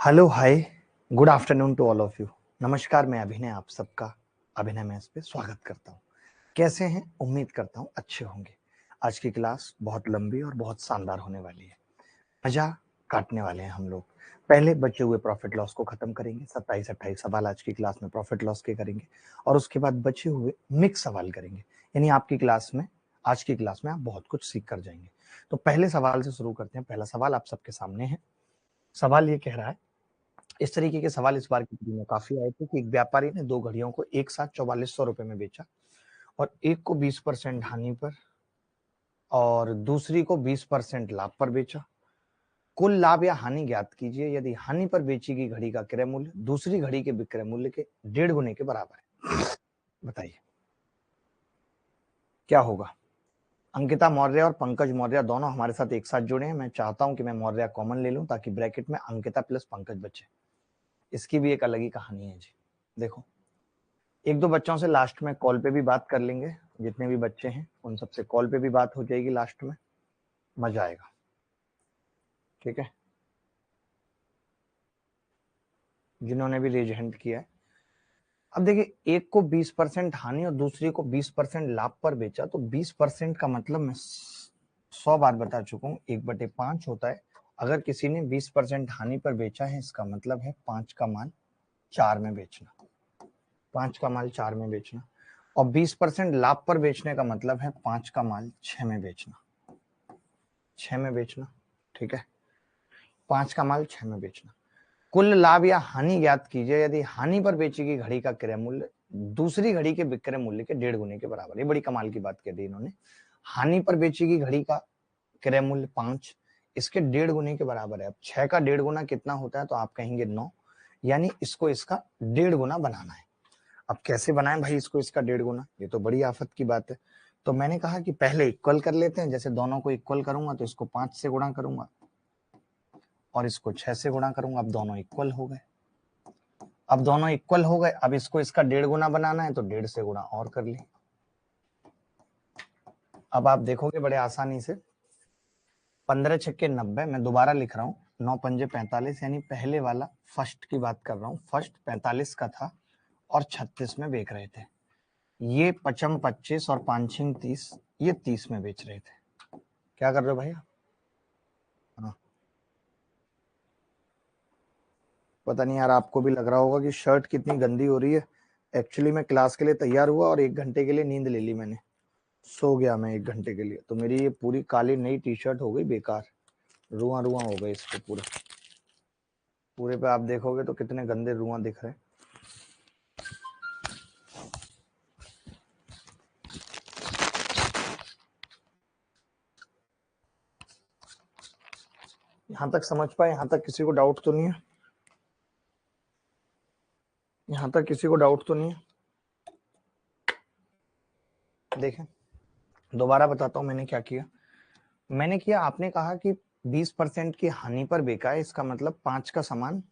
Hello hi good afternoon to all of you. नमस्कार, मैं अभिनय आप सबका अभिनय मैथ्स पे स्वागत करता हूँ। कैसे हैं? उम्मीद करता हूँ अच्छे होंगे। आज की क्लास बहुत लंबी और बहुत शानदार होने वाली है। मजा काटने वाले हैं हम लोग। पहले बचे हुए प्रॉफिट लॉस को खत्म करेंगे। 27-28 सवाल आज की क्लास में प्रॉफिट लॉस के करेंगे और उसके बाद बचे हुए मिक्स सवाल करेंगे। यानी आपकी क्लास में आज की क्लास में आप बहुत कुछ सीख कर जाएंगे। तो पहले सवाल से शुरू करते हैं। पहला सवाल आप सबके सामने है। सवाल ये कह रहा है, इस तरीके के सवाल इस बार की पीढ़ी में काफी आए थे कि एक व्यापारी ने दो घड़ियों को एक साथ 4400 रुपए में बेचा और एक को 20% हानि पर और दूसरी को 20% लाभ पर बेचा। कुल लाभ या हानि ज्ञात कीजिए यदि हानि पर बेची गई घड़ी का क्रय मूल्य दूसरी घड़ी के विक्रय मूल्य के 1.5 गुने के बराबर है। बताइए क्या होगा। अंकिता मौर्य और पंकज मौर्य दोनों हमारे साथ एक साथ जुड़े हैं। मैं चाहता हूं कि मैं मौर्य कॉमन ले लूं ताकि ब्रैकेट में अंकिता प्लस पंकज बचे। इसकी भी एक अलग ही कहानी है जी। देखो, एक दो बच्चों से लास्ट में कॉल पे भी बात कर लेंगे। जितने भी बच्चे हैं उन सबसे कॉल पे भी बात हो जाएगी लास्ट में। मजा आएगा, ठीक है। जिन्होंने भी रेज हैंड किया है, अब देखिए, एक को 20% हानि और दूसरी को 20% लाभ पर बेचा तो 20% का मतलब मैं 100 बार बता चुका हूँ, 1/5 होता है। अगर किसी ने 20% हानि पर बेचा है इसका मतलब है 5 का माल 4 में बेचना, 5 का माल 4 में बेचना। और 20% लाभ पर बेचने का मतलब है 5 का माल 6 में बेचना, 6 में बेचना, ठीक है। 5 का माल 6 में बेचना। कुल लाभ या हानि ज्ञात कीजिए यदि हानि पर बेची गई घड़ी का क्रय मूल्य दूसरी घड़ी के विक्रय मूल्य के 1.5 गुने के बराबर। ये बड़ी कमाल की बात कह दी इन्होंने। हानि पर बेची गई घड़ी का क्रय मूल्य 5, इसके 1.5 गुने के बराबर है। अब 6 का 1.5 गुना कितना होता है तो आप कहेंगे 9, यानी इसको इसका 1.5 गुना बनाना है। अब कैसे बनाएं भाई इसको इसका 1.5 गुना, ये तो बड़ी आफत की बात है। तो मैंने कहा कि पहले इक्वल कर लेते हैं। जैसे दोनों को इक्वल करूंगा तो इसको 5 से गुणा करूंगा और इसको 6 से गुणा करूंगा। अब दोनों इक्वल हो गए। अब दोनों इक्वल हो गए। अब इसको इसका 1.5 गुना बनाना है तो 1.5 से गुणा और कर ली। अब आप देखोगे बड़े आसानी से 15 छक्के 90, मैं दोबारा लिख रहा हूँ, 9 पंजे 45, यानी पहले वाला फर्स्ट की बात कर रहा हूँ। फर्स्ट 45 का था और 36 में बेच रहे थे। ये पचम 25 और पांचिंग 30, ये 30 में बेच रहे थे। क्या कर रहे हो भैया? हाँ, पता नहीं यार, आपको भी लग रहा होगा कि शर्ट कितनी गंदी हो रही है। एक्चुअली मैं क्लास के लिए तैयार हुआ और 1 घंटे के लिए नींद ले ली मैंने। सो गया मैं 1 घंटे के लिए, तो मेरी ये पूरी काली नई टी शर्ट हो गई बेकार। रुआ रुआ हो गए इस पे पूरे पूरे पे। आप देखोगे तो कितने गंदे रुआ दिख रहे हैं। यहाँ तक समझ पाए? यहाँ तक किसी को डाउट तो नहीं है? यहाँ तक किसी को डाउट तो नहीं है? देखें, दोबारा बताता हूँ मैंने क्या किया। मैंने किया, आपने कहा कि 20% की हानि पर बेचा है, इसका मतलब 5 का सामान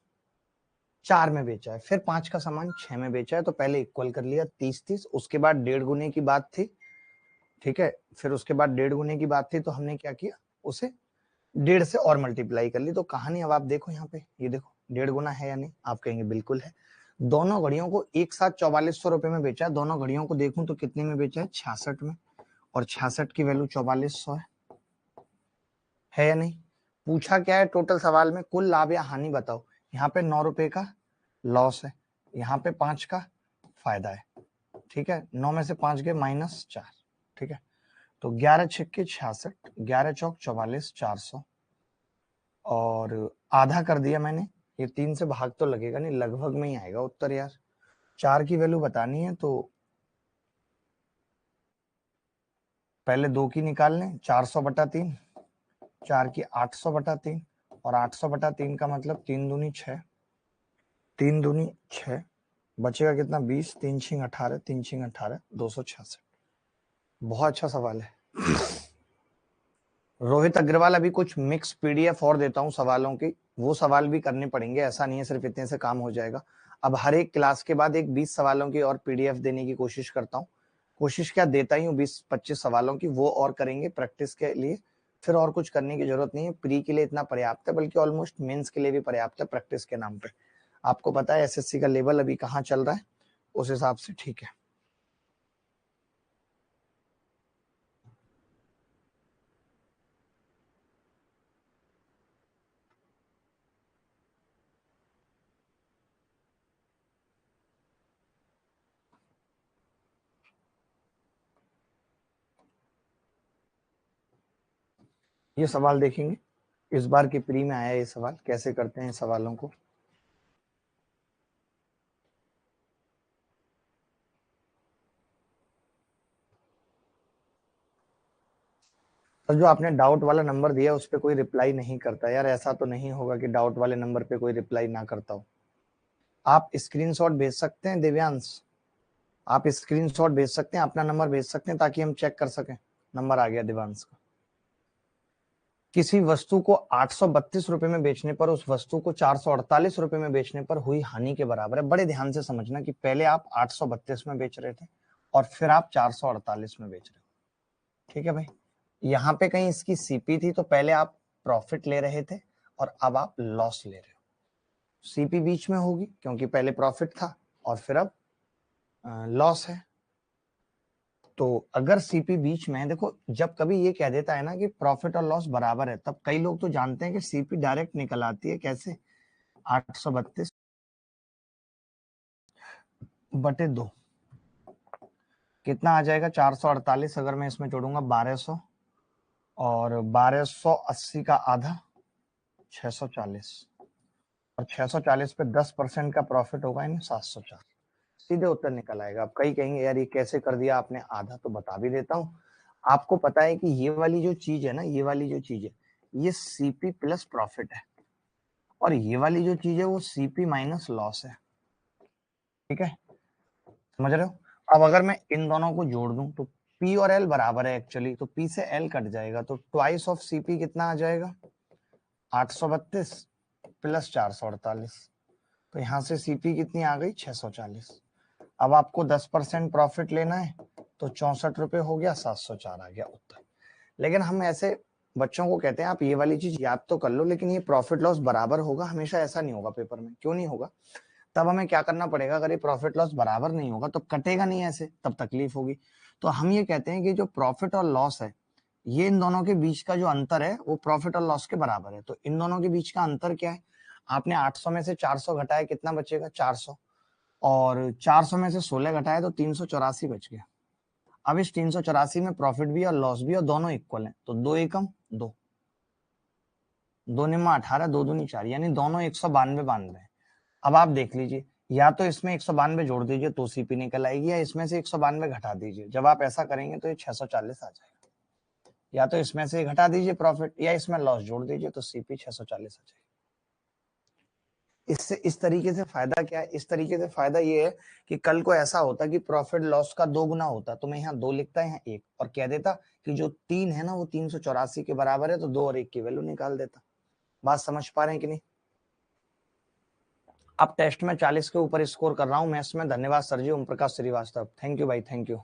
4 में बेचा है, फिर 5 का सामान 6 में बेचा है। तो पहले इक्वल कर लिया 30-30, उसके बाद 1.5 गुने की बात थी, ठीक है। फिर उसके बाद 1.5 गुने की बात थी तो हमने क्या किया, उसे 1.5 से और मल्टीप्लाई कर ली। तो कहानी अब आप देखो यहाँ पे, ये देखो 1.5 गुना है या नहीं? आप कहेंगे बिल्कुल है। दोनों घड़ियों को एक साथ 4400 रुपए में बेचा। दोनों घड़ियों को देखूं तो कितने में बेचा है? 66 में। और 66 की वैल्यू 4400 है या नहीं? पूछा क्या है टोटल सवाल में? कुल लाभ या हानि बताओ। यहाँ पे 9 रुपए का लॉस है, यहाँ पे 5 का फायदा है, ठीक है। 9 में से 5 गए -4, ठीक है। तो 11 छक्के 66, 11 चौक 44, 400 और आधा कर दिया मैंने। ये 3 से भाग तो लगेगा नहीं, लगभग में ही आएगा उत्तर यार। 4 की वैल्यू बतानी है तो पहले 2 की निकाल लें। 400/3, 4 की 800/3 और 800/3 का मतलब 3 दूनी 6, 3 दूनी 6, बचेगा कितना? 20, 3 छिंग 18, 3 छिंग 18, 266। बहुत अच्छा सवाल है। रोहित अग्रवाल, अभी कुछ मिक्स पीडीएफ और देता हूं सवालों की, वो सवाल भी करने पड़ेंगे, ऐसा नहीं है सिर्फ इतने से काम हो जाएगा। अब हर एक क्लास के बाद एक 20 सवालों की और पीडीएफ देने की कोशिश करता हूँ। कोशिश क्या, देता ही हूँ 20-25 सवालों की, वो और करेंगे प्रैक्टिस के लिए। फिर और कुछ करने की जरूरत नहीं है, प्री के लिए इतना पर्याप्त है, बल्कि ऑलमोस्ट मेंस के लिए भी पर्याप्त है प्रैक्टिस के नाम पे। आपको पता है एसएससी का लेवल अभी कहाँ चल रहा है, उस हिसाब से ठीक है। ये सवाल देखेंगे, इस बार की प्री में आया ये सवाल, कैसे करते हैं सवालों को। तो जो आपने डाउट वाला नंबर दिया उस पर कोई रिप्लाई नहीं करता यार, ऐसा तो नहीं होगा कि डाउट वाले नंबर पे कोई रिप्लाई ना करता हो। आप स्क्रीनशॉट भेज सकते हैं दिव्यांश, आप स्क्रीनशॉट भेज सकते हैं, अपना नंबर भेज सकते हैं ताकि हम चेक कर सकें। नंबर आ गया दिव्यांश का। किसी वस्तु को 832 रुपए में बेचने पर उस वस्तु को 448 रुपए में बेचने पर हुई हानि के बराबर है। बड़े ध्यान से समझना कि पहले आप 832 में बेच रहे थे और फिर आप 448 में बेच रहे हो, ठीक है भाई। यहाँ पे कहीं इसकी सीपी थी तो पहले आप प्रॉफिट ले रहे थे और अब आप लॉस ले रहे हो। सीपी बीच में होगी क्योंकि पहले प्रॉफिट था और फिर अब लॉस है। तो अगर सीपी बीच में है, देखो जब कभी ये कह देता है ना कि प्रॉफिट और लॉस बराबर है, तब कई लोग तो जानते हैं कि सीपी डायरेक्ट निकल आती है। कैसे? 832 बटे 2 कितना आ जाएगा? 448। अगर मैं इसमें जोड़ूंगा 1200 और 1280 का आधा 640 और 640 पे 10% का प्रॉफिट होगा यानी 704। सीधे उत्तर निकल आएगा। अब कई कहेंगे यार ये कैसे कर दिया आपने आधा, तो बता भी देता हूँ। आपको पता है कि ये वाली जो चीज है ना, ये वाली जो चीज है ये सीपी प्लस प्रॉफिट है और ये वाली जो चीज है वो सीपी माइनस लॉस है, ठीक है, समझ रहे हो। अब अगर मैं इन दोनों को जोड़ दूं तो पी और एल बराबर है एक्चुअली, तो पी से एल कट जाएगा तो ट्वाइस ऑफ सीपी कितना आ जाएगा? 832 प्लस 448, तो यहाँ से सीपी कितनी आ गई? 640। अब आपको 10% प्रॉफिट लेना है तो 64 रुपए हो गया, 704 आ गया उत्तर। लेकिन हम ऐसे बच्चों को कहते हैं आप ये वाली चीज याद तो कर लो, लेकिन ये प्रॉफिट लॉस बराबर होगा हमेशा, ऐसा नहीं होगा पेपर में। क्यों नहीं होगा? तब हमें क्या करना पड़ेगा, अगर ये प्रॉफिट लॉस बराबर नहीं होगा तो कटेगा नहीं ऐसे, तब तकलीफ होगी। तो हम ये कहते हैं कि जो प्रॉफिट और लॉस है, ये इन दोनों के बीच का जो अंतर है वो प्रॉफिट और लॉस के बराबर है। तो इन दोनों के बीच का अंतर क्या है? आपने 800 में से 400 घटाया, कितना बचेगा? 400। और 400 में से 16 घटाया तो 384 बच गया। अब इस 384 में प्रॉफिट भी और लॉस भी और दोनों इक्वल हैं, तो दो एकम दो, दो निम्मा 18, दो दूनी 4, यानी दोनों 192 बानवे। अब आप देख लीजिए, या तो इसमें 192 जोड़ दीजिए तो सीपी निकल आएगी, या इसमें से 192 घटा दीजिए। जब आप ऐसा करेंगे तो ये 640 आ जाएगा। या तो इसमें से घटा दीजिए प्रॉफिट या इसमें लॉस जोड़ दीजिए तो सीपी 640 आ जाएगा। इससे इस तरीके से फायदा क्या है? इस तरीके से फायदा ये है कि कल को ऐसा होता कि प्रॉफिट लॉस का 2 गुना होता तो मैं यहाँ 2 लिखता, यहाँ 1 और कह देता कि जो 3 है ना वो 384 के बराबर है, तो 2 और 1 की वैल्यू निकाल देता। बात समझ पा रहे हैं कि नहीं? अब टेस्ट में 40 के ऊपर स्कोर कर रहा हूं मैथ्स में। धन्यवाद sir ji, Om Prakash Srivastava, thank you भाई, थैंक यू।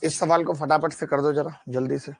इस सवाल को फटाफट से कर दो जरा जल्दी से।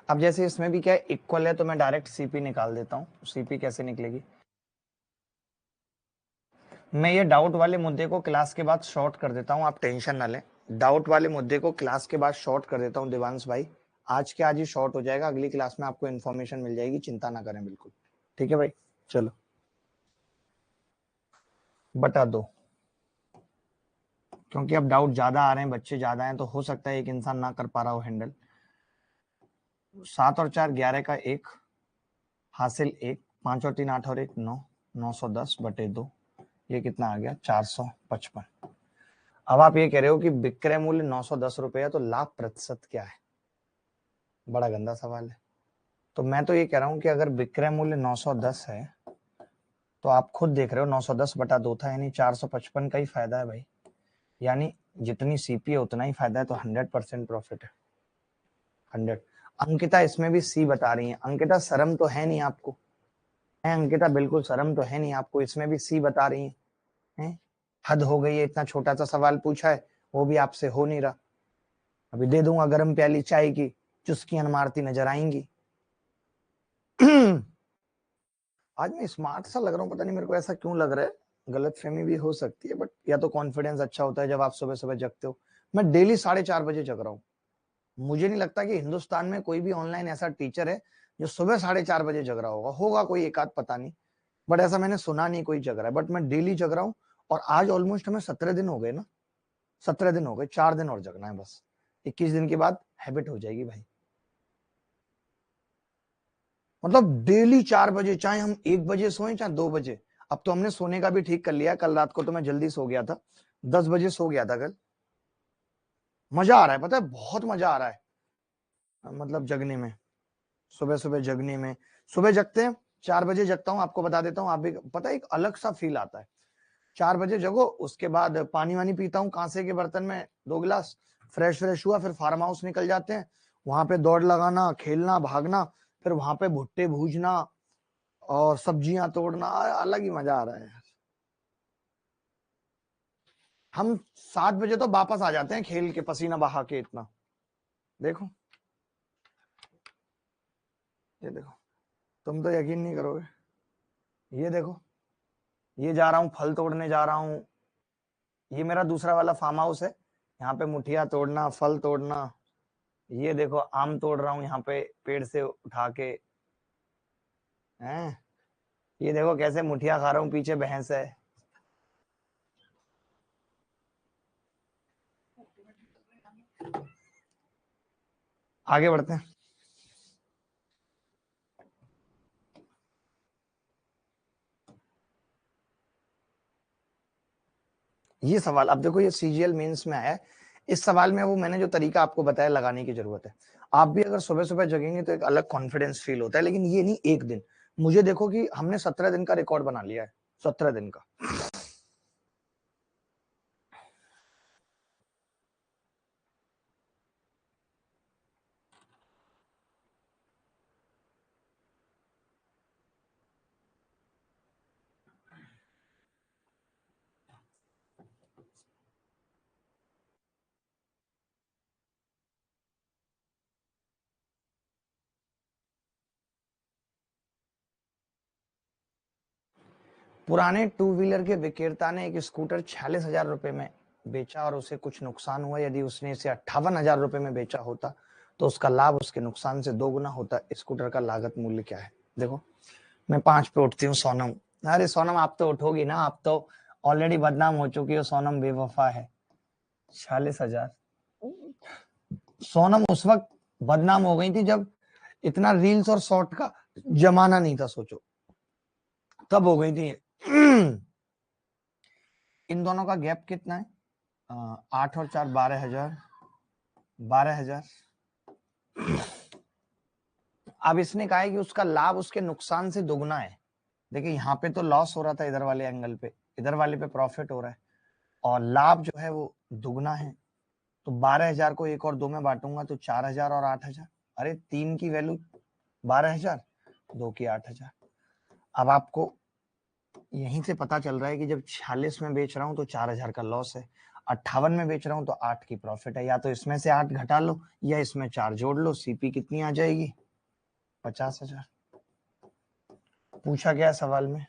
अब जैसे इसमें भी क्या है, इक्वल है, तो मैं डायरेक्ट सीपी निकाल देता हूँ। सीपी कैसे निकलेगी? मैं ये डाउट वाले मुद्दे को क्लास के बाद शॉर्ट कर देता हूँ, आप टेंशन ना लें। डाउट वाले मुद्दे को क्लास के बाद शॉर्ट कर देता हूँ देवांश भाई, आज के आज ही शॉर्ट हो जाएगा, अगली क्लास में आपको इन्फॉर्मेशन मिल जाएगी, चिंता ना करें बिल्कुल। ठीक है भाई, चलो बटा 2, क्योंकि अब डाउट ज्यादा आ रहे हैं, बच्चे ज्यादा हैं, तो हो सकता है एक इंसान ना कर पा रहा हो हैंडल। 7 और 4 11 का 1 हासिल 1, 5 और 3 8 और 1 9, 910 बटे 2, ये कितना आ गया 455। अब आप ये कह रहे हो कि विक्रय मूल्य 910 रुपए है तो लाभ प्रतिशत क्या है? बड़ा गंदा सवाल है। तो मैं तो ये कह रहा हूं कि अगर विक्रय मूल्य 910 है तो आप खुद देख रहे हो 910 बटा 2 था, यानी 455 का ही फायदा है भाई। यानी जितनी सीपी है उतना ही फायदा है, तो 100% प्रॉफिट है, 100। अंकिता इसमें भी सी बता रही है। अंकिता शर्म तो है नहीं आपको? है अंकिता, बिल्कुल शर्म तो है नहीं आपको, इसमें भी सी बता रही है? हद हो गई है, इतना छोटा सा सवाल पूछा है, वो भी आपसे हो नहीं रहा। अभी दे दूंगा गर्म प्याली चाय की, चुस्कियां मारती नजर आएंगी। आज मैं स्मार्ट सा लग रहा हूँ, पता नहीं मेरे को ऐसा क्यों लग रहा है, गलत फहमी भी हो सकती है, बट या तो कॉन्फिडेंस अच्छा होता है जब आप सुबह सुबह जगते हो। मैं डेली 4:30 बजे जग रहा हूँ। मुझे नहीं लगता कि हिंदुस्तान में कोई भी ऑनलाइन ऐसा टीचर है जो सुबह 4:30 बजे जग रहा होगा कोई एक आध, पता नहीं, बट ऐसा मैंने सुना नहीं कोई जग रहा है, बट मैं डेली जग रहा हूँ। और आज ऑलमोस्ट हमें 17 दिन हो गए ना, 17 दिन हो गए, 4 दिन और जगना है बस, 21 दिन के बाद हैबिट हो जाएगी भाई। मतलब डेली 4 बजे, चाहे हम 1 बजे सोए चाहे 2 बजे। अब तो हमने सोने का भी ठीक कर लिया, कल रात को तो मैं जल्दी सो गया था, 10 बजे सो गया था कल। मजा आ रहा है, पता है, बहुत मजा आ रहा है, मतलब जगने में, सुबह सुबह जगने में। सुबह जगते हैं, 4 बजे जगता हूँ, आपको बता देता हूँ, आप भी पता है, एक अलग सा फील आता है। 4 बजे जगो, उसके बाद पानी वानी पीता हूँ कांसे के बर्तन में 2 गिलास, फ्रेश फ्रेश हुआ, फिर फार्म हाउस निकल जाते हैं, वहां पे दौड़ लगाना, खेलना, भागना, फिर वहां पे भुट्टे भूजना और सब्जियां तोड़ना, अलग ही मजा आ रहा है। हम 7 बजे तो वापस आ जाते हैं खेल के, पसीना बहा के इतना। देखो, ये देखो, तुम तो यकीन नहीं करोगे, ये देखो, ये जा रहा हूँ फल तोड़ने जा रहा हूँ, ये मेरा दूसरा वाला फार्म हाउस है, यहाँ पे मुठिया तोड़ना, फल तोड़ना। ये देखो आम तोड़ रहा हूँ यहाँ पे पेड़ से उठा के, हैं, ये देखो कैसे मुठिया खा रहा हूँ, पीछे भैंस है। आगे बढ़ते हैं। ये सवाल अब देखो, ये सीजीएल मेंस में आया है। इस सवाल में वो मैंने जो तरीका आपको बताया लगाने की जरूरत है। आप भी अगर सुबह सुबह जगेंगे तो एक अलग कॉन्फिडेंस फील होता है, लेकिन ये नहीं एक दिन। मुझे देखो कि हमने 17 दिन का रिकॉर्ड बना लिया है, 17 दिन का। पुराने टू व्हीलर के विक्रेता ने एक स्कूटर 46,000 रुपए में बेचा और उसे कुछ नुकसान हुआ। यदि उसने इसे 58,000 रुपए में बेचा होता तो उसका लाभ उसके नुकसान से दोगुना होता। स्कूटर का लागत मूल्य क्या है? देखो, मैं 5 पे उठती हूँ सोनम। अरे सोनम, आप तो उठोगी ना, आप तो ऑलरेडी बदनाम हो चुकी हो, सोनम बेवफा है। 46,000। सोनम उस वक्त बदनाम हो गई थी जब इतना रील्स और शॉर्ट का जमाना नहीं था, सोचो तब हो गई थी। इन दोनों का गैप कितना है? 8 और 4 12,000, 12,000। अब इसने कहा है कि उसका लाभ उसके नुकसान से दोगुना है। देखिए यहाँ पे तो लॉस हो रहा था, इधर वाले एंगल पे, इधर वाले पे प्रॉफिट हो रहा है, और लाभ जो है वो दुगना है। तो 12,000 को 1 और 2 में बांटूंगा तो 4,000 और 8,000। अरे 3 की वैल्यू 12,000, 2 की 8,000। अब आपको यहीं से पता चल रहा है कि जब 46 में बेच रहा हूं तो 4,000 का लॉस है, 58 में बेच रहा हूं तो 8 की प्रॉफिट है। या तो इसमें से 8 घटा लो या इसमें 4 जोड़ लो, सीपी कितनी आ जाएगी? 50,000। पूछा गया सवाल में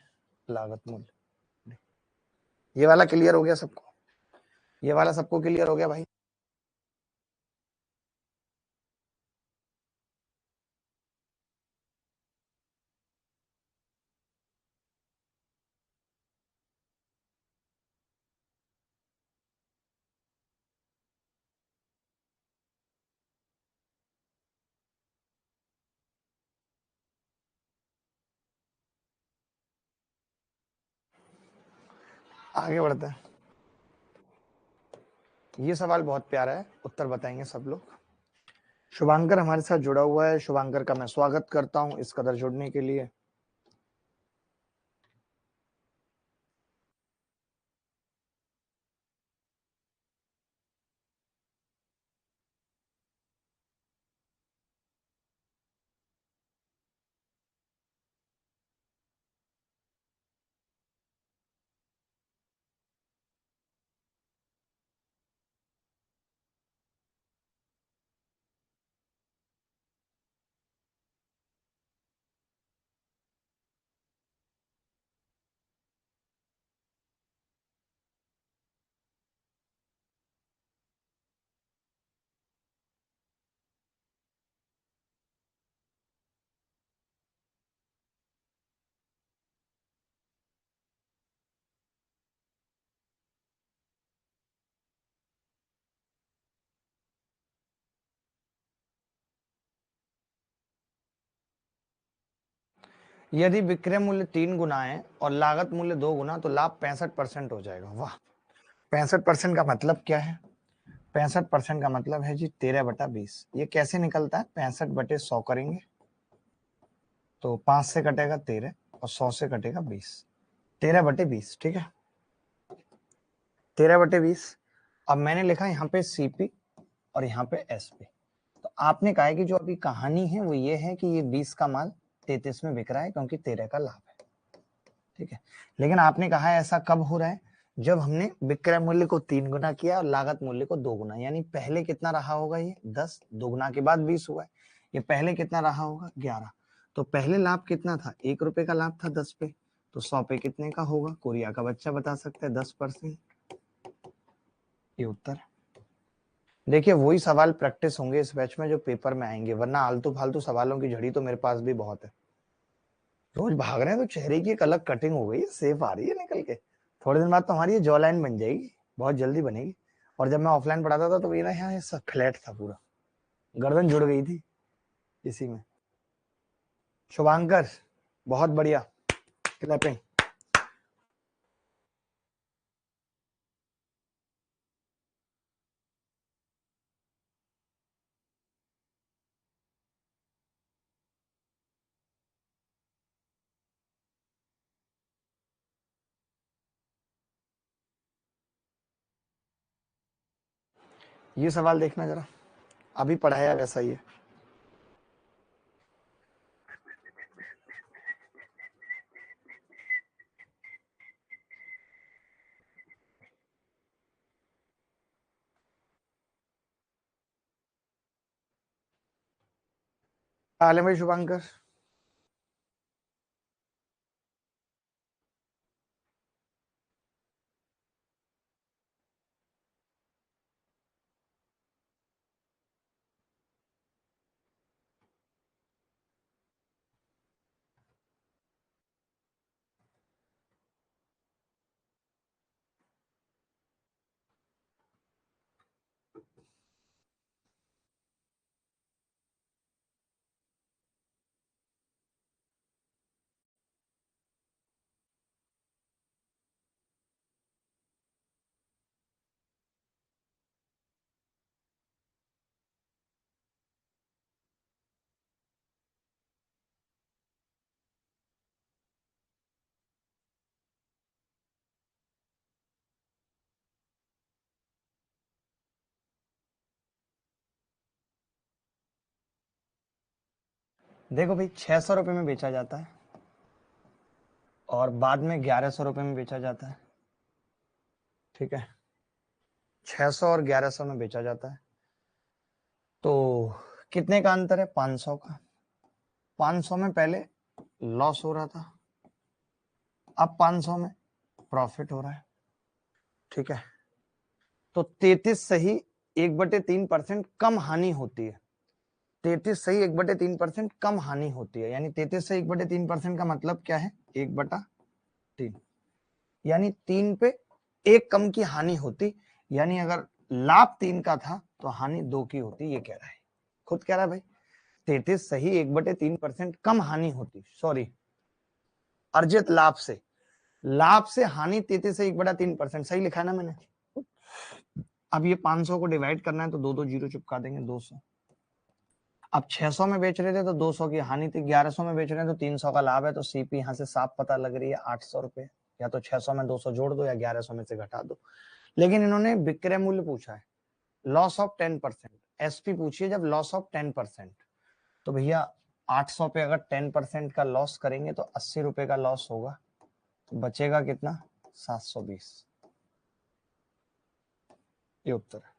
लागत मूल्य। ये वाला क्लियर हो गया सबको? ये वाला सबको क्लियर हो गया भाई? आगे बढ़ते हैं। ये सवाल बहुत प्यारा है, उत्तर बताएंगे सब लोग। शुभांकर हमारे साथ जुड़ा हुआ है, शुभांकर का मैं स्वागत करता हूं इस कदर जुड़ने के लिए। यदि विक्रय मूल्य 3 गुना है और लागत मूल्य 2 गुना, तो लाभ 65% हो जाएगा। वाह, 65% का मतलब क्या है? 65% का मतलब है जी 13/20। ये कैसे निकलता है? 65/100 करेंगे तो 5 से कटेगा 13 और 100 से कटेगा 20, 13/20। ठीक है, 13/20। अब मैंने लिखा यहाँ पे सीपी और यहाँ पे एसपी। तो आपने कहा है कि जो अभी कहानी है वो ये है कि ये 20 का माल 33 में बिक रहा है क्योंकि 13 का लाभ है। ठीक है, लेकिन आपने कहा है ऐसा कब हो रहा है? जब हमने विक्रय मूल्य को 3 गुना किया और लागत मूल्य को 2 गुना। यानी पहले कितना रहा होगा? ये 10, 2 गुना के बाद 20 हुआ है। ये पहले कितना रहा होगा? 11। तो पहले लाभ कितना था? 1 रुपए का लाभ था 10 पे, तो 100 पे कितने का होगा? कोरिया का बच्चा बता सकता है, 10%। ये उत्तर है। देखिए वही सवाल प्रैक्टिस होंगे इस बैच में जो पेपर में आएंगे, वरना आलतू फालतू सवालों की झड़ी तो मेरे पास भी बहुत है। रोज भाग रहे हैं तो चेहरे की एक अलग कटिंग हो गई है, सेफ आ रही है निकल के। थोड़े दिन बाद तो हमारी ये जॉ लाइन बन जाएगी, बहुत जल्दी बनेगी। और जब मैं ऑफलाइन पढ़ाता था तो मेरा यहाँ ये सब फ्लैट था, पूरा गर्दन जुड़ गई थी इसी में। शुभांकर बहुत बढ़िया, क्लैपिंग। ये सवाल देखना जरा, अभी पढ़ाया वैसा ही है। हाल भाई शुभांकर। देखो भाई 600 रुपए में बेचा जाता है और बाद में 1100 रुपए में बेचा जाता है। ठीक है, 600 और 1100 में बेचा जाता है, तो कितने का अंतर है? 500 का। 500 में पहले लॉस हो रहा था, अब 500 में प्रॉफिट हो रहा है। ठीक है, तो 33 सही 1/3% कम हानि होती है। 33 सही 1/3% कम हानि होती है। यानी 33 से 1/3% का मतलब क्या है? 1/3। यानी 3 पे 1 कम की हानि होती। यानी अगर लाभ 3 का था तो हानि 2 की होती, ये कह रहा है, खुद कह रहा है भाई। 33 सही 1/3% कम हानि होती, सॉरी अर्जित लाभ से। लाभ से हानि 33 सही लिखा है ना मैंने। अब ये 500 को डिवाइड करना है तो दो दो जीरो चिपका देंगे 200। अब 600 में बेच रहे थे तो 200 की हानि थी, 1100 में बेच रहे हैं तो 300 का लाभ है, तो सीपी यहाँ से साफ पता लग रही है 800 रुपए। या तो 600 में 200 जोड़ दो या 1100 में से घटा दो। लेकिन इन्होंने विक्रय मूल्य पूछा है, लॉस ऑफ 10%। एसपी पूछिए जब लॉस ऑफ 10%, तो भैया 800 पे अगर 10% का लॉस करेंगे तो 80 रुपए का लॉस होगा, तो बचेगा कितना? 720। ये उत्तर है,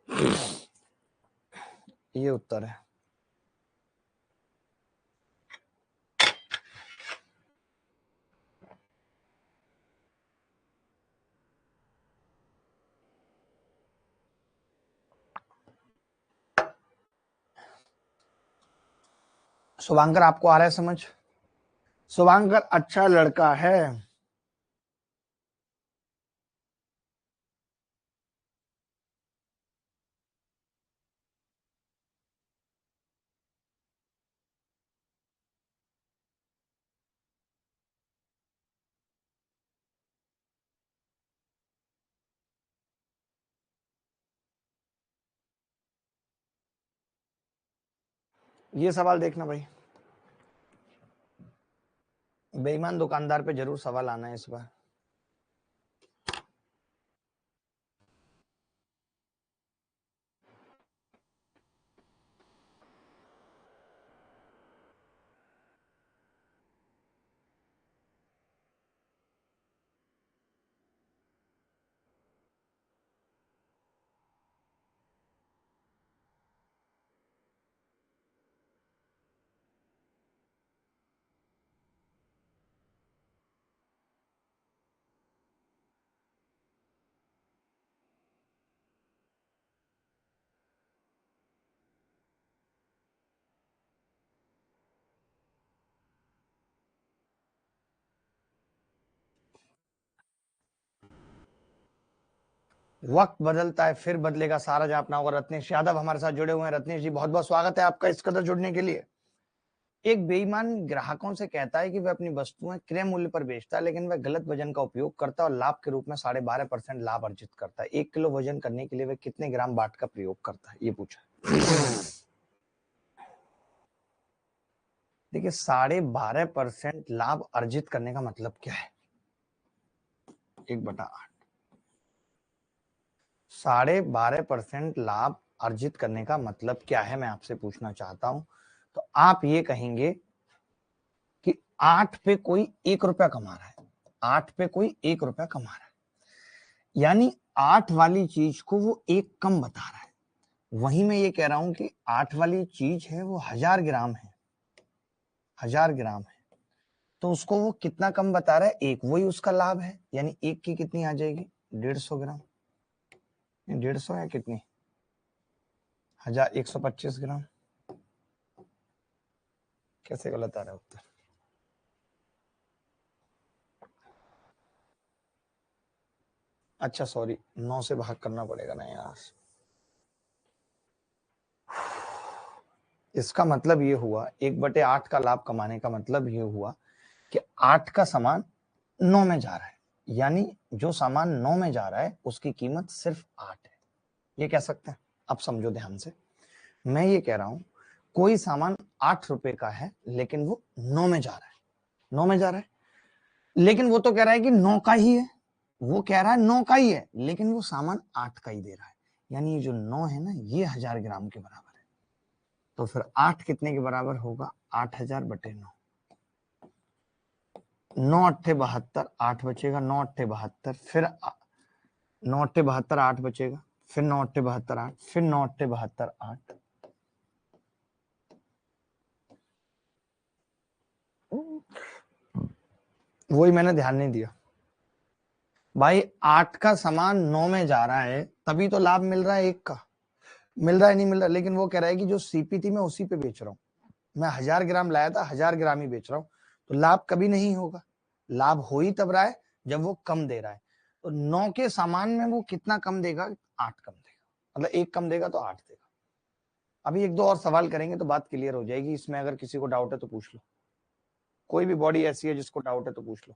ये उत्तर है। शुभांकर आपको आ रहा है समझ? शुभांकर अच्छा लड़का है। ये सवाल देखना भाई, बेईमान दुकानदार पे जरूर सवाल आना है इस बार। वक्त बदलता है फिर बदलेगा, सारा जहां अपना होगा। रत्नेश यादव हमारे साथ जुड़े हुए हैं। रत्नेश जी बहुत बहुत स्वागत है आपका इस कदर जुड़ने के लिए। एक बेईमान ग्राहकों से कहता है कि वह अपनी वस्तुएं क्रय मूल्य पर बेचता है, लेकिन वह गलत वजन का उपयोग करता है और लाभ के रूप में 12.5% लाभ अर्जित करता है। 1 किलो वजन करने के लिए वह कितने ग्राम बाट का प्रयोग करता है, ये पूछा। देखिए 12.5% लाभ अर्जित करने का मतलब क्या है? 1/8। 12.5% लाभ अर्जित करने का मतलब क्या है, मैं आपसे पूछना चाहता हूं। तो आप ये कहेंगे कि 8 पे कोई 1 रुपया कमा रहा है, 8 पे कोई 1 रुपया कमा रहा है, यानी 8 वाली चीज को वो एक कम बता रहा है। वहीं मैं ये कह रहा हूं कि 8 वाली चीज है वो 1000 ग्राम है, 1000 ग्राम है, तो उसको वो कितना कम बता रहा है? एक, वही उसका लाभ है। यानी एक की कितनी आ जाएगी? 150 ग्राम। 150 या कितनी? 125 ग्राम। कैसे गलत आ रहा है उत्तर? अच्छा सॉरी, 9 से भाग करना पड़ेगा ना यार। इसका मतलब ये हुआ 1/8 का लाभ कमाने का मतलब ये हुआ कि 8 का सामान 9 में जा रहा है, यानी जो सामान 9 में जा रहा है उसकी कीमत सिर्फ 8 है। ये कह सकते हैं। अब समझो ध्यान से, मैं ये कह रहा हूं कोई सामान 8 रुपए का है लेकिन वो 9 में जा रहा है, 9 में जा रहा है, लेकिन वो तो कह रहा है कि 9 का ही है, वो कह रहा है 9 का ही है, लेकिन वो सामान 8 का ही दे रहा है। यानी ये जो 9 है ना, ये 1000 ग्राम के बराबर है। तो फिर 8 कितने के बराबर होगा? 8000 बटे 9। 9 अट्ठे 72, 8 बचेगा। 9 अट्ठे 72, फिर 9 अट्ठे 72, 8 बचेगा, फिर 9 अट्ठे 72, 8, फिर 9 अट्ठे 72, 8। वही मैंने ध्यान नहीं दिया भाई। 8 का सामान 9 में जा रहा है तभी तो लाभ मिल रहा है, 1 का मिल रहा है नहीं मिल रहा। लेकिन वो कह रहा है कि जो सीपी थी मैं उसी पे बेच रहा हूँ, मैं 1000 ग्राम लाया था 1000 ग्राम ही बेच रहा हूँ, तो लाभ कभी नहीं होगा। लाभ हो ही तब रहा है जब वो कम दे रहा है। तो 9 के सामान में वो कितना कम देगा? 8 कम देगा, मतलब 1 कम देगा तो 8 देगा। अभी 1-2 और सवाल करेंगे तो बात क्लियर हो जाएगी। इसमें अगर किसी को डाउट है तो पूछ लो, कोई भी बॉडी ऐसी है जिसको डाउट है तो पूछ लो।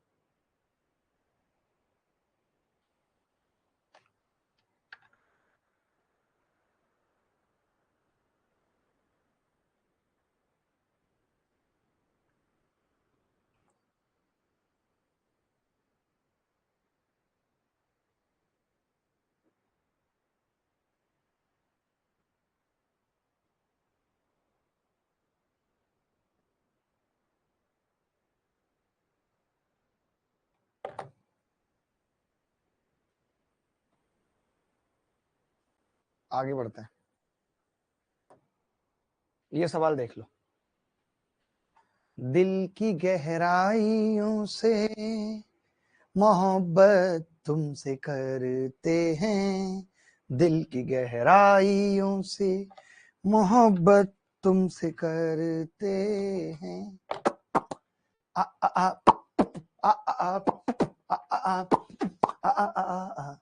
आगे बढ़ते हैं, ये सवाल देख लो। दिल की गहराइयों से मोहब्बत तुमसे करते हैं, दिल की गहराइयों से मोहब्बत तुमसे करते हैं। आ आ आ आ आ आ आ आ आ आ।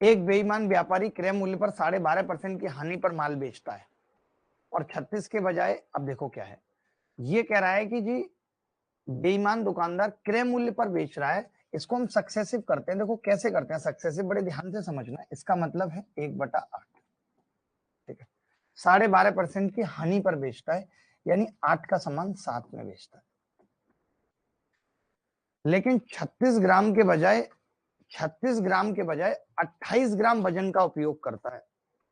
एक बेईमान व्यापारी क्रय मूल्य पर 12.5% की हानि पर माल बेचता है और 36 के बजाय, अब देखो क्या है, ये कह रहा है कि जी बेईमान दुकानदार क्रय मूल्य पर बेच रहा है, इसको हम सक्सेसिव करते हैं। देखो कैसे करते हैं सक्सेसिव, बड़े ध्यान से समझना। इसका मतलब है 1/8, ठीक है। 12.5% की हानि पर बेचता है, यानी 8 का सामान 7 में बेचता है। लेकिन 36 ग्राम के बजाय 28 ग्राम वजन का उपयोग करता है।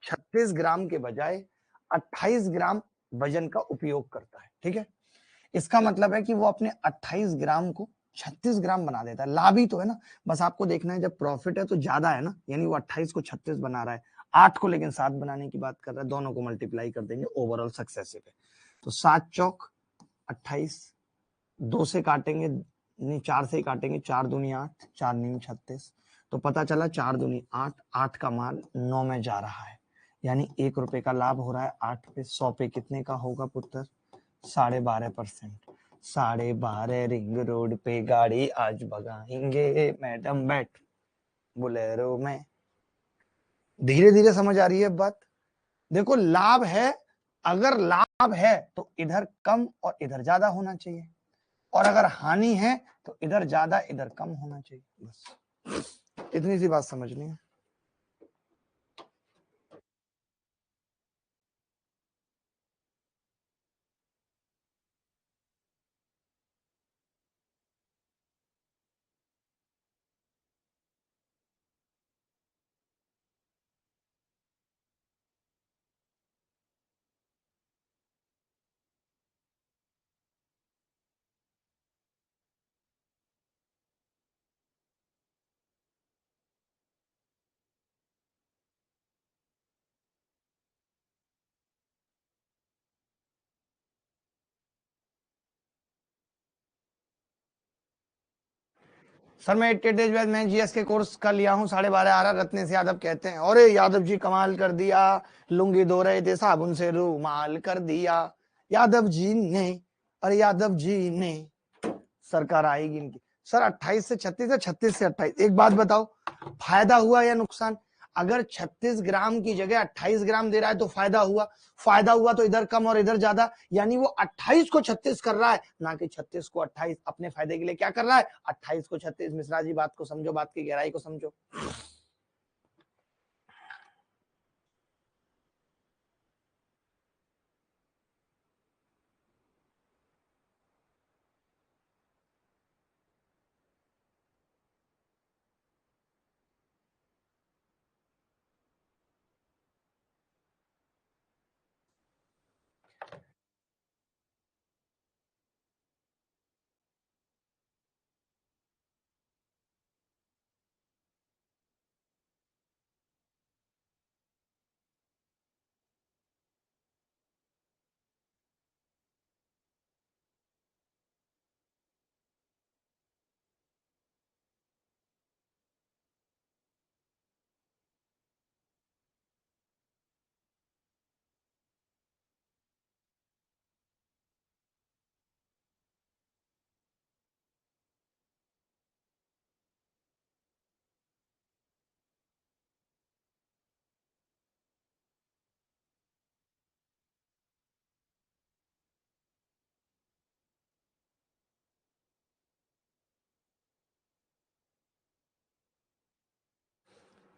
36 ग्राम के बजाय 28 ग्राम वजन का उपयोग करता है, ठीक है। इसका मतलब है कि वो अपने 28 ग्राम को 36 ग्राम बना देता है। लाभ ही तो है ना, बस आपको देखना है जब प्रॉफिट है तो ज्यादा है ना, यानी वो 28 को 36 बना रहा है, 8 को लेकिन 7 बनाने की बात कर रहा है, दोनों को मल्टीप्लाई कर देंगे, ओवरऑल सक्सेसिव है। तो 7 चौक 28, 2 से काटेंगे नहीं 4 से ही काटेंगे, 4 दूनी 8, 4 नीम 36, तो पता चला 4 दूनी 8, 8 का माल 9 में जा रहा है, यानी 1 रुपए का लाभ हो रहा है 8 पे। 100 पे कितने का होगा पुत्र? 12.5%। 12.5 रिंग रोड पे गाड़ी आज भगाएंगे, मैडम बैठ बोलेरो में। धीरे धीरे समझ आ रही है बात। देखो लाभ है, अगर लाभ है तो इधर कम और इधर ज्यादा होना चाहिए, और अगर हानि है तो इधर ज्यादा इधर कम होना चाहिए, बस इतनी सी बात समझनी है। सर मैं 88 डेज बाद मैं जीएस के कोर्स का लिया हूँ, 12.5 आ रहा। रत्नेश यादव कहते हैं, अरे यादव जी कमाल कर दिया, लुंगी धो रहे थे साबुन से रूमाल कर दिया यादव जी ने, अरे यादव जी ने, सरकार आएगी इनकी। सर 28 से 36 है, 36 से 28, एक बात बताओ फायदा हुआ या नुकसान? अगर 36 ग्राम की जगह 28 ग्राम दे रहा है तो फायदा हुआ। फायदा हुआ तो इधर कम और इधर ज्यादा, यानी वो 28 को 36 कर रहा है, ना कि 36 को 28। अपने फायदे के लिए क्या कर रहा है? 28 को 36। मिश्रा जी बात को समझो, बात की गहराई को समझो।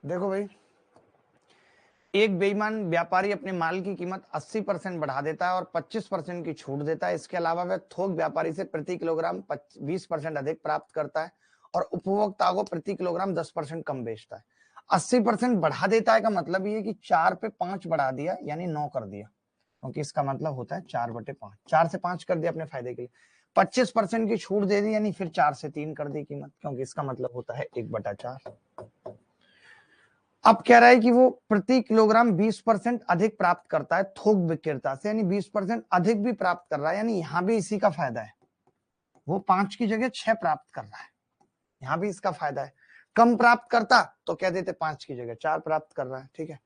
देखो भाई, एक बेईमान व्यापारी अपने माल की कीमत 80% बढ़ा देता है और 25% की छूट देता है। इसके अलावा वह थोक व्यापारी से प्रति किलोग्राम 20% अधिक प्राप्त करता है और उपभोक्ता को प्रति किलोग्राम 10% कम बेचता है। 80% बढ़ा देता है का मतलब ये कि 4 पे 5 बढ़ा दिया, यानी 9 कर दिया, क्योंकि इसका मतलब होता है 4/5, 4 से 5 कर दिया अपने फायदे के लिए। 25% की छूट दे दी, यानी फिर 4 से 3 कर दी कीमत, क्योंकि इसका मतलब होता है 1/4। अब कह रहा है कि वो प्रति किलोग्राम 20% अधिक प्राप्त करता है थोक विक्रेता से, यानी 20% अधिक भी प्राप्त कर रहा है, यानी यहां भी इसी का फायदा है। वो 5 की जगह 6 प्राप्त कर रहा है, यहां भी इसका फायदा है। कम प्राप्त करता तो कह देते 5 की जगह 4 प्राप्त कर रहा है, ठीक है।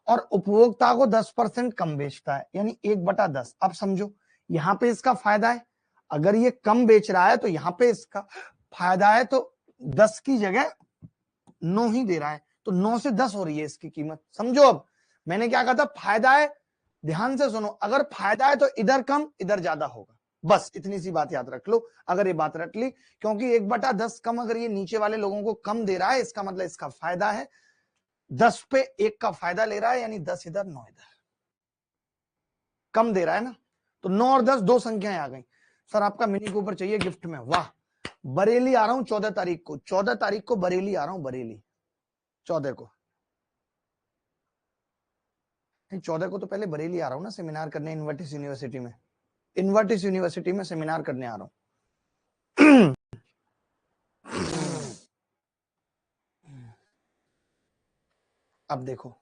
और उपभोक्ता को 10% कम बेचता है, यानी 1/10। अब समझो, यहां पे इसका फायदा है, अगर ये कम बेच रहा है तो यहां पे इसका फायदा है, तो 10 की जगह 9 ही दे रहा है, तो 9 से 10 हो रही है इसकी कीमत। समझो, अब मैंने क्या कहा था, फायदा है, ध्यान से सुनो, अगर फायदा है तो इधर कम इधर ज्यादा होगा, बस इतनी सी बात याद रख लो। अगर ये बात रख ली, क्योंकि 1/10 कम अगर ये नीचे वाले लोगों को कम दे रहा है, इसका मतलब इसका फायदा है। 10 पे 1 का फायदा ले रहा है, यानी 10 इधर 9 इधर, कम दे रहा है ना। तो 9 और 10 दो संख्याएं आ गई। सर आपका मिनी कूपर चाहिए गिफ्ट में, वाह। बरेली आ रहा हूं 14 तारीख को, 14 तारीख को बरेली आ रहा हूं, बरेली 14 को। 14 को तो पहले बरेली आ रहा हूँ ना सेमिनार करने, इन्वर्टिस यूनिवर्सिटी में, इन्वर्टिस यूनिवर्सिटी में सेमिनार करने आ रहा हूँ। अब देखो,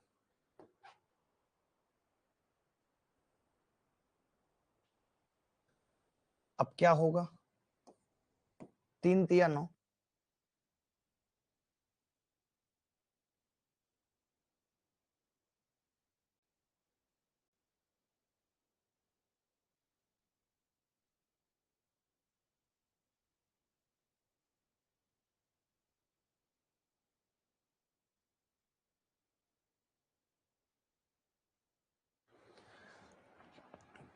अब क्या होगा, 3 तिया 9,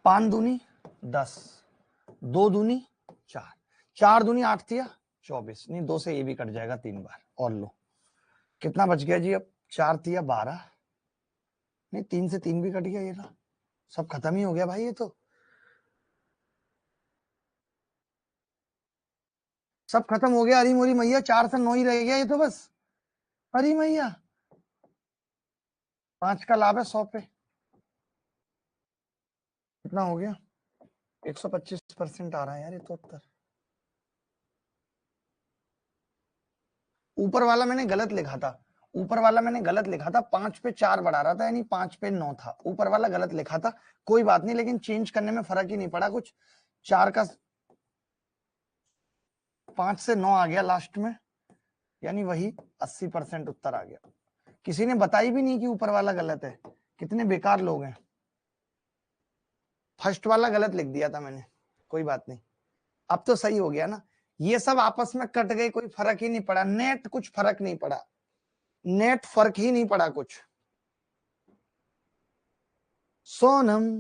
पांच दूनी 10, 2 दूनी 4, 4 दूनी 8 तिया 24, नहीं 2 से ये भी कट जाएगा 3 बार, और लो कितना बच गया जी, अब 4 तिया 12, नहीं 3 से 3 भी कट गया, ये ना सब खत्म ही हो गया भाई, ये तो सब खत्म हो गया। अरे मोरी मैया, 4 से 9 ही रह गया ये तो बस। अरे मैया, 5 का लाभ है 100 पे, कितना हो गया, 125% आ रहा है यार ये तो उत्तर। ऊपर वाला मैंने गलत लिखा था, ऊपर वाला मैंने गलत लिखा था, 5 पे 4 बढ़ा रहा था, यानी 5 पे 9 था, ऊपर वाला गलत लिखा था। कोई बात नहीं, लेकिन चेंज करने में फर्क ही नहीं पड़ा कुछ। 4 का 5 से 9 आ गया लास्ट में, यानी वही 80% उत्तर आ गया। किसी ने बताई भी नहीं कि ऊपर वाला गलत है, कितने बेकार लोग हैं। फर्स्ट वाला गलत लिख दिया था मैंने, कोई बात नहीं, अब तो सही हो गया ना। ये सब आपस में कट गए, कोई फर्क ही नहीं पड़ा, नेट कुछ फर्क नहीं पड़ा, नेट फर्क ही नहीं पड़ा कुछ। सोनम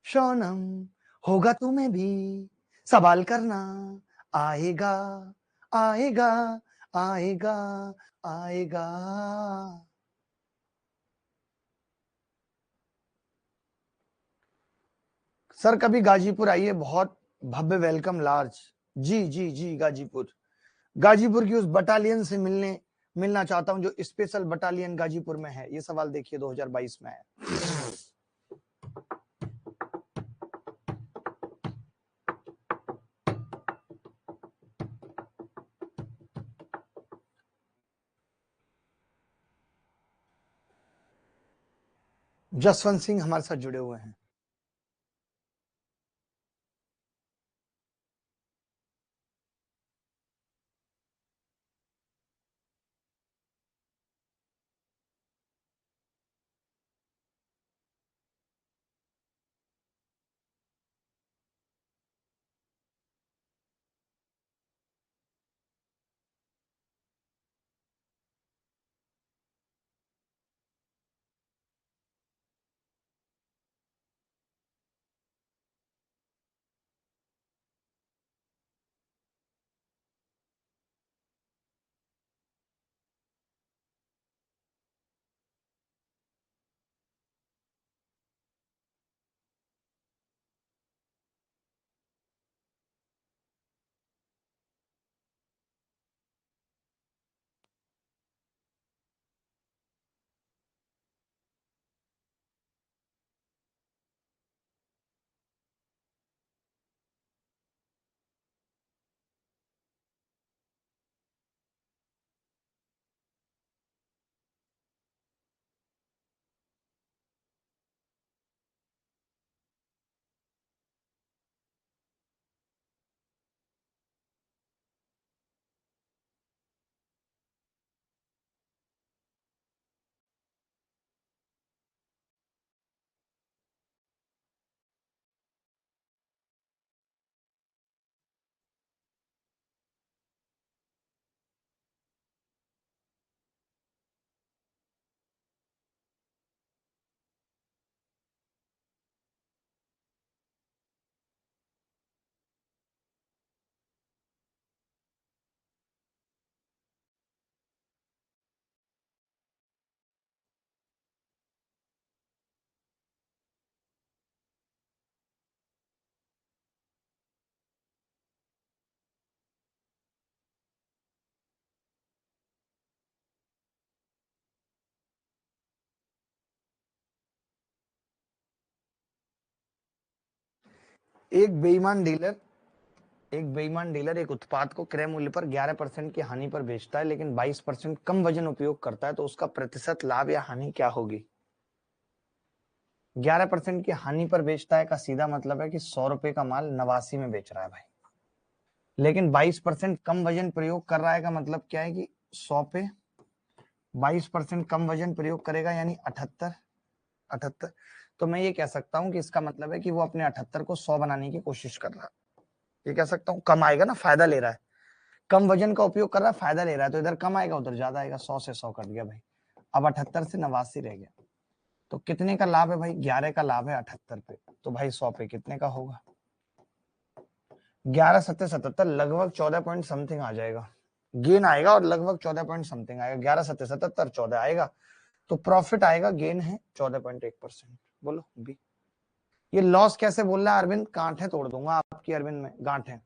सोनम, होगा तुम्हें भी सवाल करना, आएगा आएगा आएगा आएगा। सर कभी गाजीपुर आइए, बहुत भव्य वेलकम लार्ज। जी जी जी, गाजीपुर, गाजीपुर की उस बटालियन से मिलना चाहता हूं जो स्पेशल बटालियन गाजीपुर में है। ये सवाल देखिए 2022 में है। जसवंत सिंह हमारे साथ जुड़े हुए हैं। एक बेईमान डीलर एक उत्पाद को क्रय मूल्य पर 11% की हानि पर बेचता है लेकिन 22% कम वजन उपयोग करता है, तो उसका प्रतिशत लाभ या हानि क्या होगी? 11% की हानि पर बेचता है का सीधा मतलब है कि 100 रुपए का माल 89 में बेच रहा है भाई, लेकिन 22% कम वजन प्रयोग कर रहा है का मतलब क्या है कि 100 पे 22% कम वजन प्रयोग करेगा यानी 78। तो मैं ये कह सकता हूं कि इसका मतलब है कि वो अपने 78 को 100 बनाने की कोशिश कर रहा है। ये कह सकता हूँ, कम आएगा ना, फायदा ले रहा है, कम वजन का उपयोग कर रहा है, फायदा ले रहा है, तो इधर कम आएगा उधर ज्यादा आएगा। 100 से 100 कट गया भाई, अब 78 से 89 रह गया। तो कितने का लाभ है भाई? 11 का लाभ है 78 पे, तो भाई 100 पे कितने का होगा? 11 सत्ते 77, लगभग 14 पॉइंट समथिंग आ जाएगा, गेन आएगा और लगभग 14 पॉइंट समथिंग आएगा। 11 सत्ते 77, 14 आएगा, तो प्रॉफिट आएगा, गेन है 14.1%। बोलो बी। ये लॉस कैसे बोल रहा है अरविंद? गांठें तोड़ दूंगा आपकी अरविंद में, गांठें।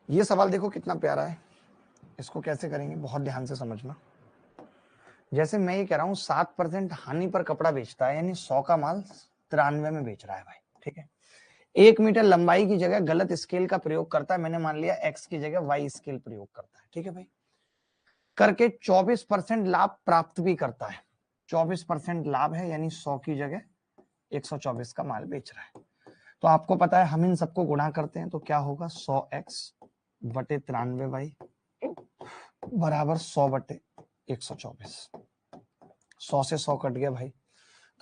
ये सवाल देखो कितना प्यारा है, इसको कैसे करेंगे बहुत ध्यान से समझना। जैसे मैं ये कह रहा हूँ 7% हानि पर कपड़ा बेचता है, यानी 100 का माल 93 में बेच रहा है भाई, ठीक है। 1 मीटर लंबाई की जगह गलत स्केल का प्रयोग करता है, मैंने मान लिया x की जगह y स्केल प्रयोग करता है, ठीक है भाई। करके 24% लाभ प्राप्त भी करता है, 24% लाभ है, यानी 100 की जगह 124 का माल बेच रहा है। तो आपको पता है हम इन सबको गुणा करते हैं तो क्या होगा? 100x बटे 93y बराबर 100 बटे 124। 100 से 100 कट गया भाई,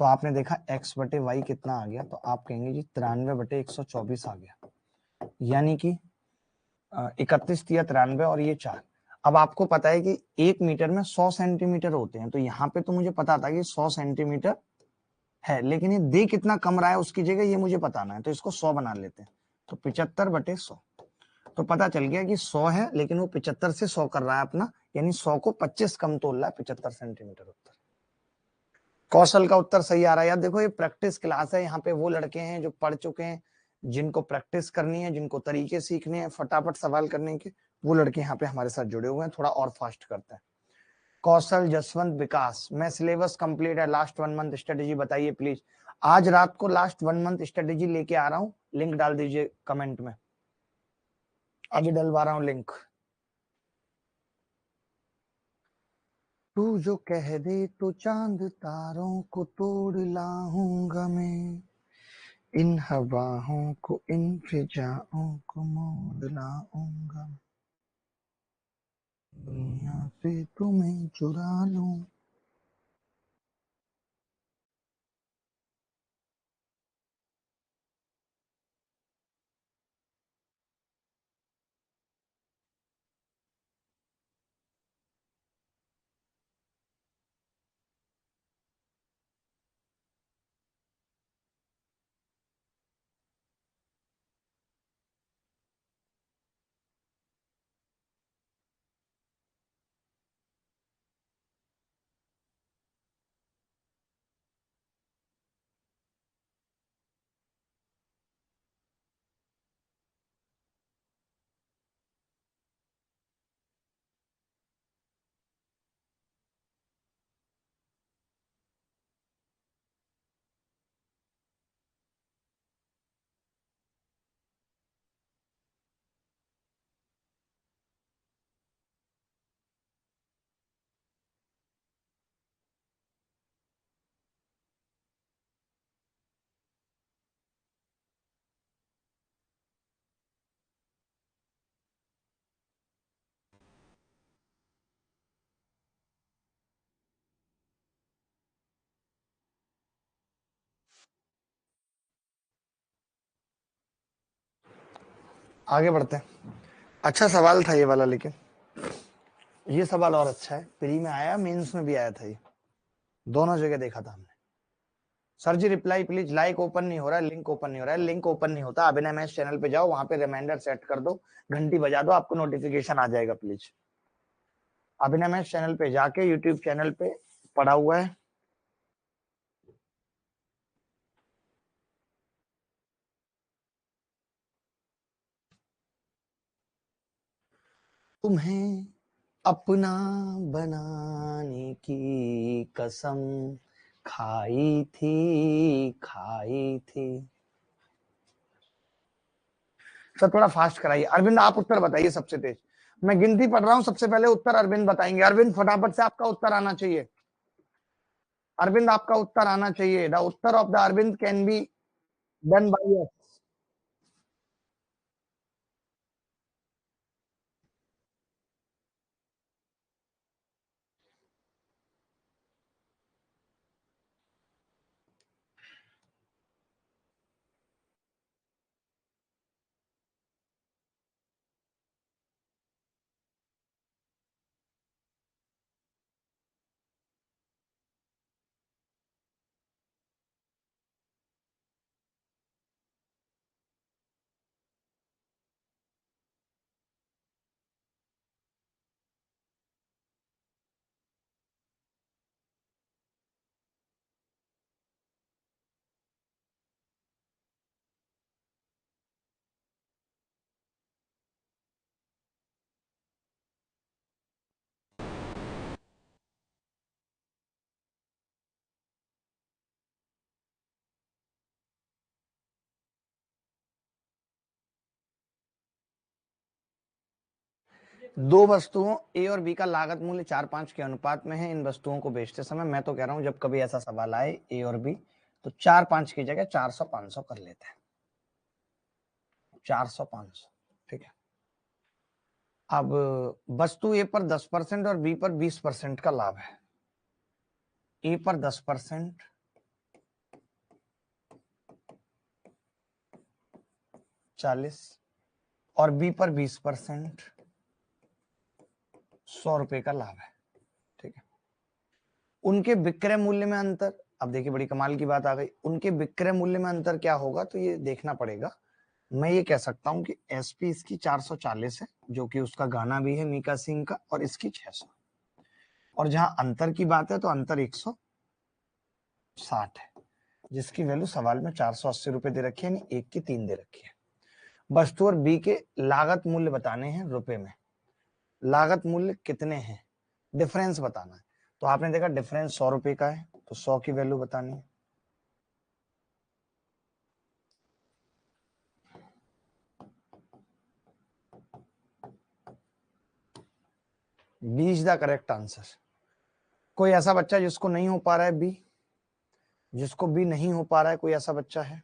तो आपने देखा x बटे वाई कितना आ गया, तो आप कहेंगे जी 93 बटे 124 आ गया, यानी कि 31 या 93 और ये 4। अब आपको पता है कि 1 मीटर में 100 सेंटीमीटर होते हैं, तो यहाँ पे तो मुझे पता था कि 100 सेंटीमीटर है, लेकिन ये दे कितना कम रहा है उसकी जगह ये मुझे बताना है, तो इसको 100 बना लेते हैं। तो 75 बटे 100, तो पता चल गया कि 100 है लेकिन वो 75 से 100 कर रहा है अपना, यानी 100 को 25 कम तोल रहा है, 75 सेंटीमीटर। उत्तर कौशल का उत्तर सही आ रहा है यार। देखो ये प्रैक्टिस क्लास है, यहाँ पे वो लड़के हैं जो पढ़ चुके हैं, जिनको प्रैक्टिस करनी है, जिनको तरीके सीखने हैं फटाफट सवाल करने के, वो लड़के यहाँ पे हमारे साथ जुड़े हुए हैं। थोड़ा और फास्ट करते हैं। कौशल, जसवंत, विकास, मैं सिलेबस कंप्लीट है, लास्ट 1 मंथ स्ट्रेटेजी बताइए प्लीज। आज रात को लास्ट 1 मंथ स्ट्रेटेजी लेके आ रहा हूँ, लिंक डाल दीजिए कमेंट में, अभी डलवा रहा हूं लिंक। तू जो कह दे तो चांद तारों को तोड़ लाऊंगा मैं, इन हवाओं को इन फिजाओं को मोड़ लाऊंगा, दुनिया से तुम्हें चुरा लूं। आगे बढ़ते हैं। अच्छा सवाल था ये वाला, लेकिन ये सवाल और अच्छा है, प्री में आया, मेंस में भी आया था, ये दोनों जगह देखा था हमने। Sir ji reply please, like open नहीं हो रहा है, लिंक ओपन नहीं हो रहा है। लिंक ओपन नहीं होता, अभिनय मैथ चैनल पे जाओ, वहां पे रिमाइंडर सेट कर दो, घंटी बजा दो, आपको नोटिफिकेशन आ जाएगा। प्लीज अभिनय मैथ चैनल पे जाके, यूट्यूब चैनल पे पड़ा हुआ है। तुम्हें अपना बनाने की कसम खाई थी। सर थोड़ा फास्ट कराइए। अरविंद आप उत्तर बताइए सबसे तेज, मैं गिनती पढ़ रहा हूं, सबसे पहले उत्तर अरविंद बताएंगे। अरविंद फटाफट से आपका उत्तर आना चाहिए, अरविंद आपका उत्तर आना चाहिए। द उत्तर of the Arvind can be done by yes. दो वस्तुओं ए और बी का लागत मूल्य 4-5 के अनुपात में है। इन वस्तुओं को बेचते समय, मैं तो कह रहा हूं जब कभी ऐसा सवाल आए ए और बी, तो 4-5 की जगह 400-500 कर लेते हैं। 400-500, ठीक है। अब वस्तु ए पर 10% और बी पर 20% का लाभ है। ए पर 10%, 40, और बी पर 20%, 100 रुपए का लाभ है, ठीक है। उनके विक्रय मूल्य में अंतर, अब देखिए बड़ी कमाल की बात आ गई, उनके विक्रय मूल्य में अंतर क्या होगा, तो ये देखना पड़ेगा। मैं ये कह सकता हूं कि एसपी इसकी 440 है, जो कि उसका गाना भी है मीका सिंह का, और इसकी 600, और जहां अंतर की बात है तो अंतर 160 है, जिसकी वैल्यू सवाल में 480 रुपए दे रखी है, यानी 1 की 3 दे रखी है। वस्तु और बी के लागत मूल्य बताने हैं रुपए में, लागत मूल्य कितने हैं, डिफरेंस बताना है। तो आपने देखा डिफरेंस 100 रुपए का है, तो 100 की वैल्यू बतानी है। B is the correct answer. कोई ऐसा बच्चा जिसको नहीं हो पा रहा है बी, जिसको बी नहीं हो पा रहा है, कोई ऐसा बच्चा है?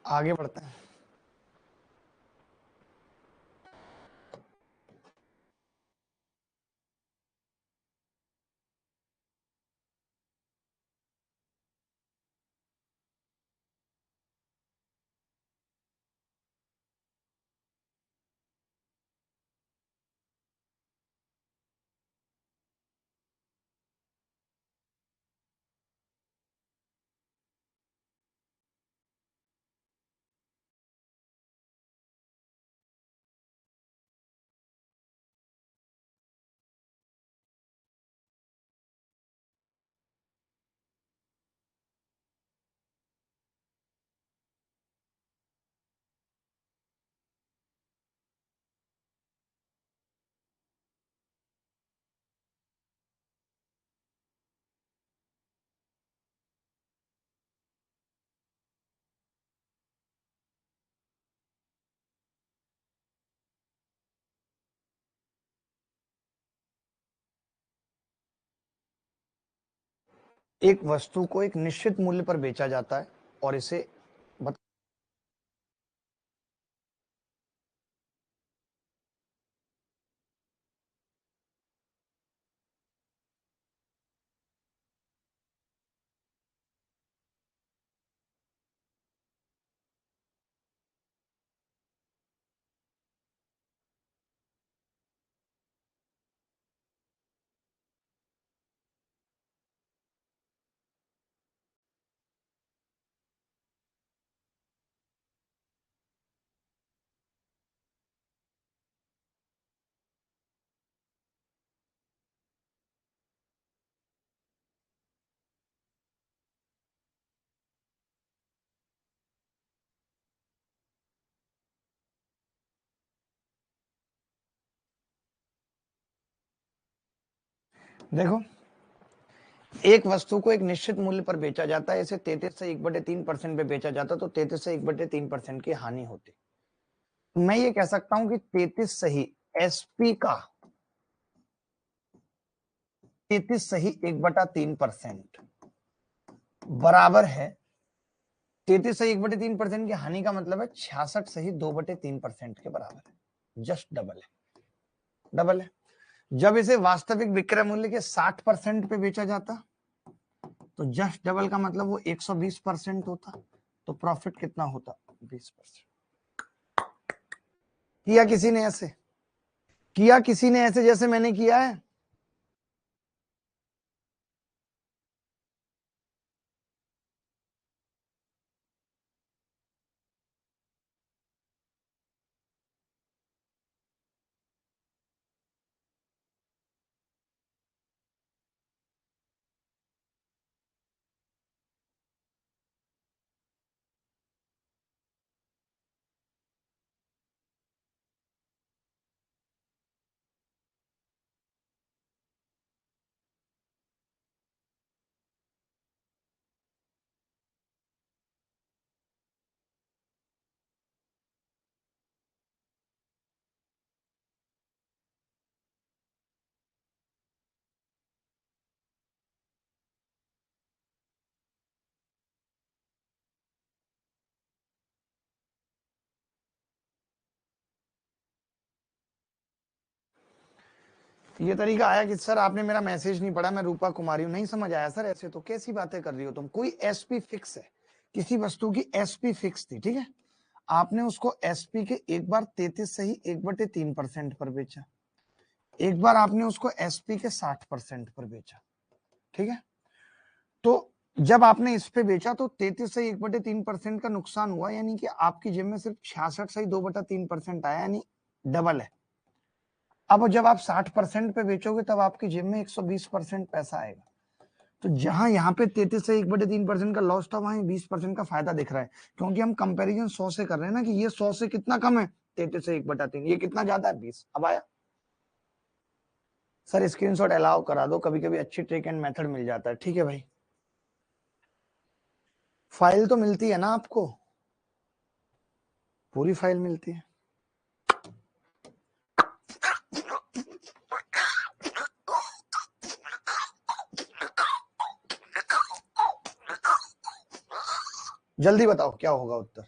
आगे बढ़ते हैं। एक वस्तु को एक निश्चित मूल्य पर बेचा जाता है और इसे देखो, एक वस्तु को एक निश्चित मूल्य पर बेचा जाता है, इसे 33 से 1/3% पे बेचा जाता, तो 33 से 1/3% की हानि होती। मैं ये कह सकता हूं कि 33 सही एसपी का 33 सही 1/3% बराबर है 33 सही 1/3% की हानि का मतलब है 66 सही 2/3% के बराबर है। जस्ट डबल है, डबल है। जब इसे वास्तविक विक्रय मूल्य के 60% पे बेचा जाता तो जस्ट डबल का मतलब वो 120% होता, तो प्रॉफिट कितना होता? 20%। किया किसी ने ऐसे? किया किसी ने ऐसे जैसे मैंने किया है? ये तरीका आया कि सर आपने मेरा मैसेज नहीं पढ़ा, मैं रूपा कुमारी हूं, नहीं समझ आया सर। ऐसे तो कैसी बातें कर रही हो तुम? कोई एसपी फिक्स है, किसी वस्तु की एसपी फिक्स थी, ठीक है, आपने उसको एसपी के एक बार 33 सही 1/3% पर बेचा, एक बार आपने उसको एसपी के 60% पर बेचा, ठीक है। तो जब आपने इस पे बेचा तो 33 से 1/3% का नुकसान हुआ, यानी कि आपकी जेब में सिर्फ 66 से 2/3% आया, यानी डबल है। अब जब आप 60% पे बेचोगे तब आपकी जेब में 120% पैसा आएगा। तो जहां यहाँ पे 33 से 1/3% का लॉस था, वहां 20% का फायदा दिख रहा है, क्योंकि हम कंपैरिजन 100 से कर रहे हैं ना, कि ये 100 से कितना कम है, 33 से 1/3, ये कितना ज्यादा है, 20। अब आया सर, स्क्रीनशॉट अलाउ करा दो, कभी कभी अच्छी ट्रिक एंड मेथड मिल जाता है। ठीक है भाई, फाइल तो मिलती है ना आपको, पूरी फाइल मिलती है। जल्दी बताओ क्या होगा उत्तर।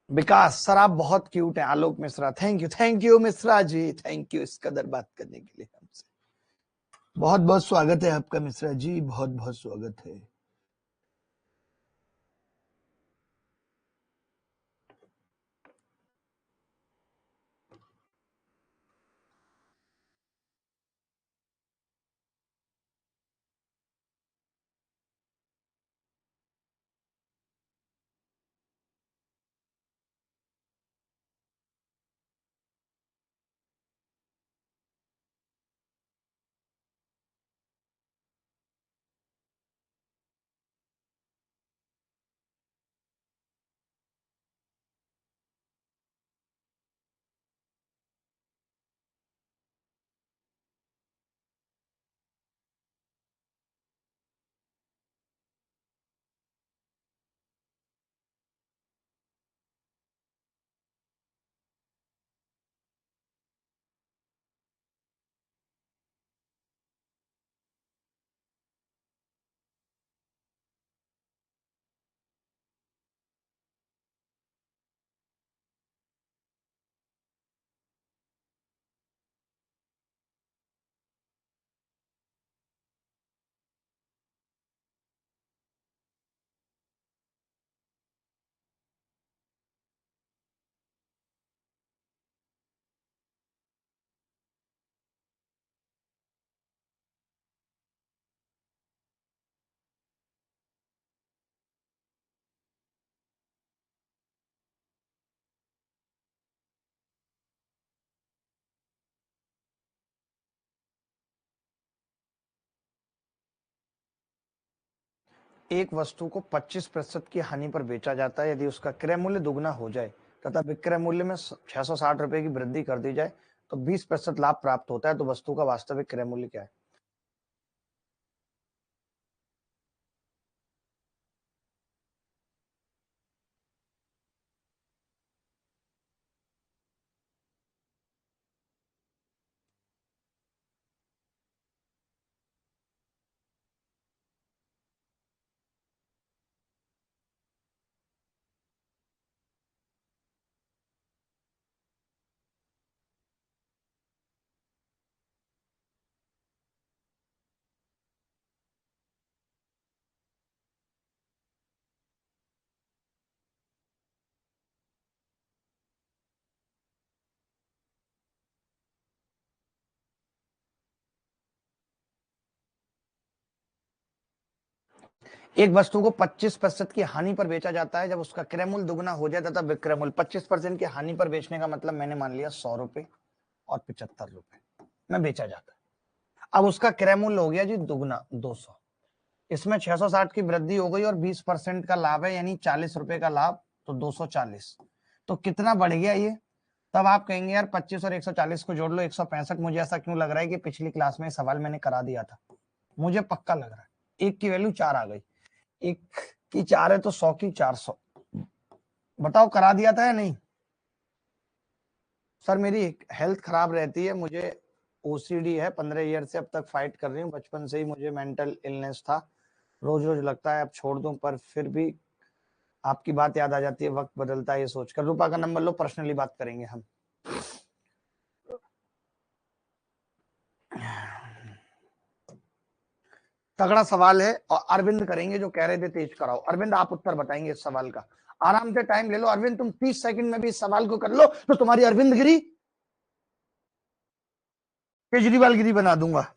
विकास सर आप बहुत क्यूट हैं। Alok Mishra, thank you Mishra ji, thank you इस कदर बात करने के लिए हमसे। बहुत बहुत स्वागत है आपका मिश्रा जी, बहुत बहुत स्वागत है। एक वस्तु को 25% की हानि पर बेचा जाता है यदि उसका क्रय मूल्य दुगना हो जाए तथा विक्रय मूल्य में 660 रुपए की वृद्धि कर दी जाए तो 20% लाभ प्राप्त होता है। तो वस्तु का वास्तविक क्रय मूल्य क्या है? एक वस्तु को 25% की हानि पर बेचा जाता है जब उसका क्रय मूल्य दुगना हो जाए तथा विक्रय मूल्य 25% की हानि पर बेचने का मतलब मैंने मान लिया 100 रुपए और 75 रुपए में बेचा जाता है। अब उसका क्रय मूल्य हो गया जी दुगना 200, इसमें 660 की वृद्धि हो गई और 20% का लाभ है, यानी 40 रुपए का लाभ, तो 240। तो कितना बढ़ गया ये? तब आप कहेंगे यार 25 और 140 को जोड़ लो 165। मुझे ऐसा क्यों लग रहा है कि पिछली क्लास में सवाल मैंने करा दिया था, मुझे पक्का लग रहा है। एक की वैल्यू 4 आ गई, एक की 4 है तो 100 की 400। बताओ करा दिया था या नहीं? सर मेरी हेल्थ खराब रहती है, मुझे ओसीडी है, 15 ईयर से अब तक फाइट कर रही हूँ, बचपन से ही मुझे मेंटल इलनेस था, रोज रोज लगता है अब छोड़ दूं, पर फिर भी आपकी बात याद आ जाती है, वक्त बदलता है ये सोचकर। रूपा का नंबर लो, पर्सनली बात करेंगे हम। तगड़ा सवाल है और अरविंद करेंगे जो कह रहे थे तेज कराओ। अरविंद आप उत्तर बताएंगे इस सवाल का, आराम से टाइम ले लो अरविंद, तुम 30 सेकंड में भी इस सवाल को कर लो तो तुम्हारी अरविंद गिरी केजरीवाल गिरी बना दूंगा।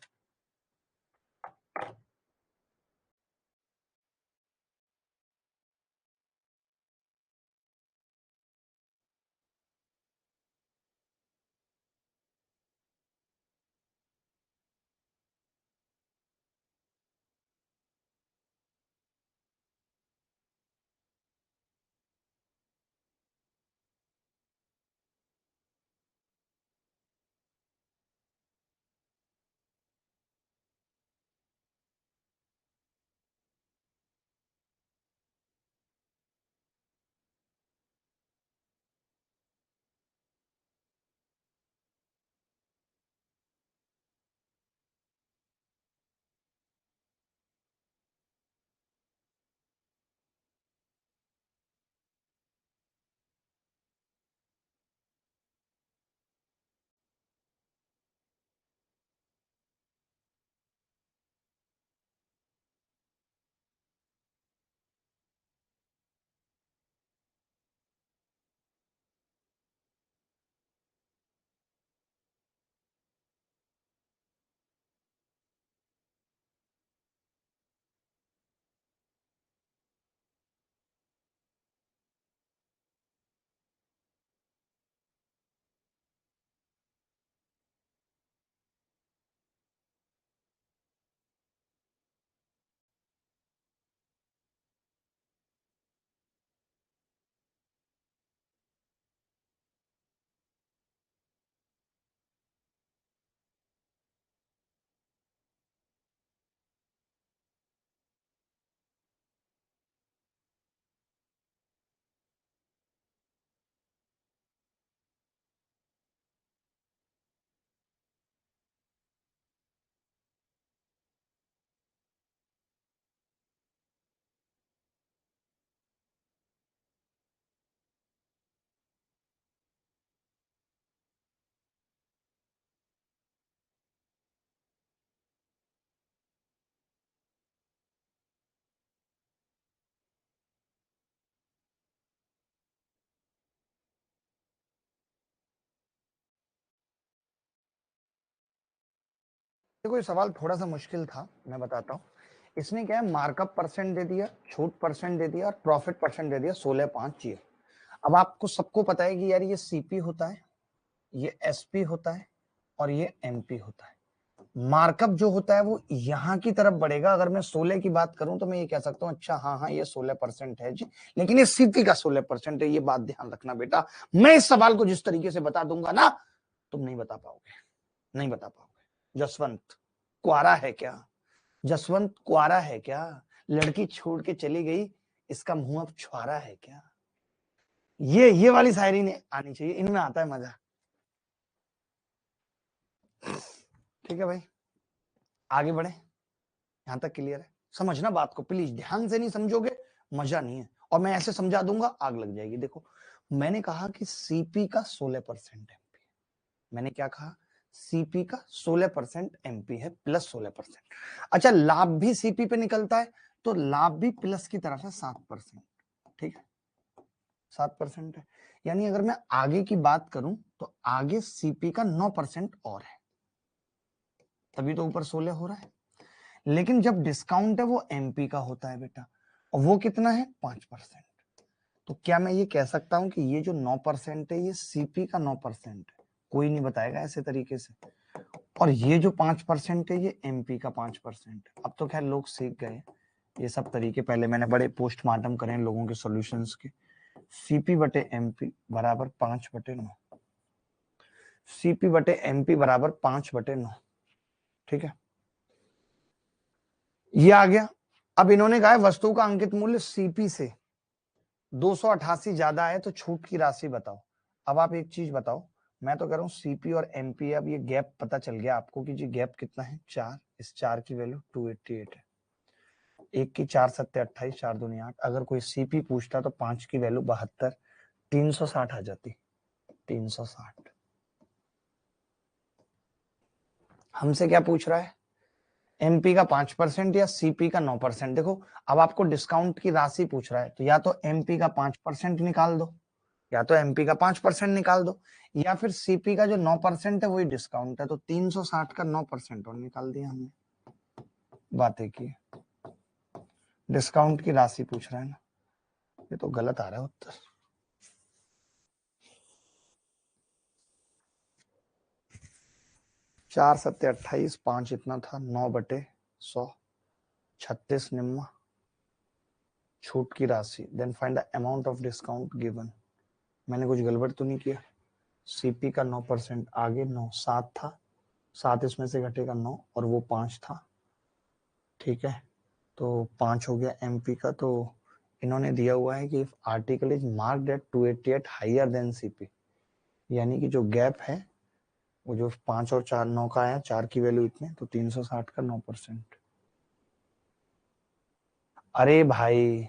देखो ये सवाल थोड़ा सा मुश्किल था, मैं बताता हूँ। इसने क्या है, मार्कअप परसेंट दे दिया, छूट परसेंट दे दिया और प्रॉफिट परसेंट दे दिया 16.5 चाहिए। अब आपको सबको पता है कि यार ये सीपी होता है, ये एसपी होता है और ये एमपी होता है। मार्कअप जो होता है वो यहाँ की तरफ बढ़ेगा। अगर मैं 16 की बात करूं तो मैं ये कह सकता हूँ अच्छा हाँ हाँ ये 16% है जी, लेकिन ये सीपी का 16% है। ये बात ध्यान रखना बेटा, मैं इस सवाल को जिस तरीके से बता दूंगा ना, तुम नहीं बता पाओगे, नहीं बता पाओगे। जसवंत कुआरा है क्या? जसवंत कुआरा है क्या? लड़की छोड़ के चली गई, इसका मुंह अब छुआरा है क्या? ये वाली शायरी ने आनी चाहिए, इनमें आता है मजा। ठीक है भाई, आगे बढ़े, यहां तक क्लियर है? समझना बात को प्लीज, ध्यान से नहीं समझोगे मजा नहीं है, और मैं ऐसे समझा दूंगा आग लग जाएगी। देखो मैंने कहा कि सीपी का 16% एमपी, मैंने क्या कहा, सीपी का 16% एमपी है प्लस 16%। अच्छा लाभ भी सीपी पे निकलता है, तो लाभ भी प्लस की तरफ है 7%। ठीक है, 7% है। यानी अगर मैं आगे की बात करूं तो आगे सीपी का 9% और है, तभी तो ऊपर 16 हो रहा है। लेकिन जब डिस्काउंट है वो एमपी का होता है बेटा, और वो कितना है 5%। तो क्या मैं ये कह सकता हूं कि ये जो 9% है ये सीपी का 9% है? कोई नहीं बताएगा ऐसे तरीके से। और ये जो 5% है ये एमपी का 5%। अब तो खैर लोग सीख गए ये सब तरीके, पहले मैंने बड़े पोस्टमार्टम करे हैं लोगों के सॉल्यूशंस के। सीपी बटे एमपी बराबर 5/9, सीपी बटे एमपी बराबर 5/9। ठीक है, ये आ गया। अब इन्होंने कहा है वस्तु का अंकित मूल्य सीपी से 288 ज्यादा है तो छूट की राशि बताओ। अब आप एक चीज बताओ, मैं तो कह रहा हूँ सीपी और एमपी, अब ये गैप पता चल गया आपको कि जी गैप कितना है 4, इस 4 की वैल्यू 288 है। एक की 4 सत्ते 28, 4 दूनी 8। अगर कोई सीपी पूछता तो 5 की वैल्यू 72, 360 आ जाती, 360। हमसे क्या पूछ रहा है, एमपी का 5% या सीपी का 9%। देखो अब आपको डिस्काउंट की राशि पूछ रहा है, तो या तो एमपी का 5% निकाल दो, या तो एमपी का 5% निकाल दो, या फिर सीपी का जो 9% है वही डिस्काउंट है, तो 360 का 9% और निकाल दिया हमने। बातें की, डिस्काउंट की राशि पूछ रहा है ना, ये तो गलत आ रहा है उत्तर। 4 सत्ते 28, 5 इतना था, 9/100, 36 निम्मा, छूट की राशि, then find the amount of discount given. मैंने कुछ गड़बड़ तो नहीं किया? सीपी का 9%, आगे 9, 7 था, 7 इसमें से घटेगा 9 और वो 5 था। ठीक है, तो 5 हो गया एमपी का। तो इन्होंने दिया हुआ है कि article is marked at 288 higher than CP, यानी कि जो गैप है वो जो 5 और 4, 9 का आया, 4 की वैल्यू इतने, तो 360 का 9%। अरे भाई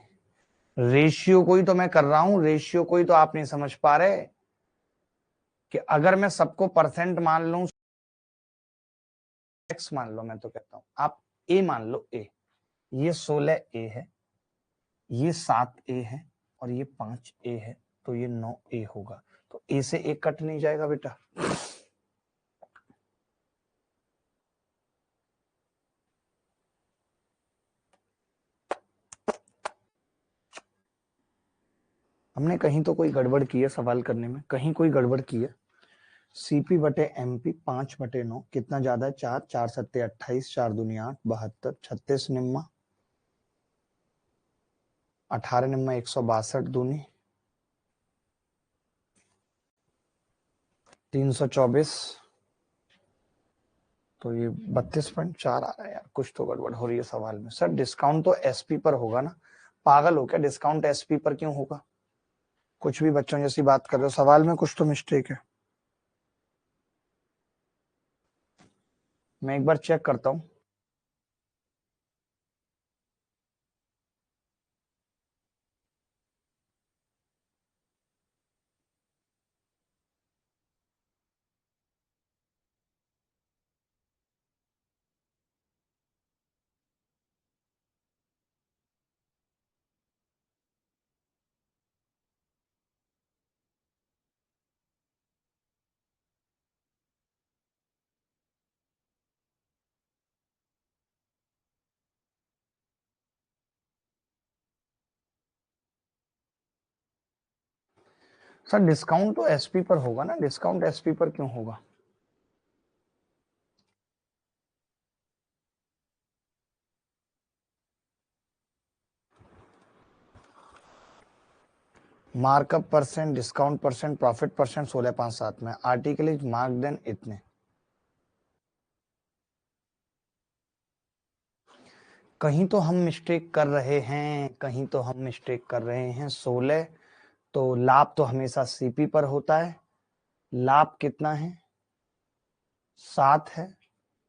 रेशियो को ही तो मैं कर रहा हूं, रेशियो को ही तो आप नहीं समझ पा रहे कि अगर मैं सबको परसेंट मान लूं, एक्स मान लो, मैं तो कहता हूं आप ए मान लो, ए, ये 16 ए है, ये 7 ए है और ये 5 ए है, तो ये 9 ए होगा। तो ए से एक कट नहीं जाएगा बेटा। हमने कहीं तो कोई गड़बड़ की है सवाल करने में, कहीं कोई गड़बड़ की है। सीपी बटे एमपी 5/9 कितना ज्यादा है, 4, 4 सत्ते 28, 4 दूनी 8, 72, 36 निम्मा, 18 निम्मा 162 दूनी 324, तो ये 32.4 आ रहा है। यार कुछ तो गड़बड़ हो रही है सवाल में। सर डिस्काउंट तो एसपी पर होगा ना, पागल हो क्या, डिस्काउंट एसपी पर क्यों होगा? कुछ भी बच्चों जैसी बात कर रहे हो, सवाल में कुछ तो मिस्टेक है। मैं एक बार चेक करता हूँ। सर डिस्काउंट तो एसपी पर होगा ना, डिस्काउंट एसपी पर क्यों होगा? Markup percent, discount percent, profit percent 16.57 में, आर्टिकल इज मार्क देन इतने। कहीं तो हम मिस्टेक कर रहे हैं, कहीं तो हम मिस्टेक कर रहे हैं। 16 तो लाभ तो हमेशा सीपी पर होता है, लाभ कितना है 7 है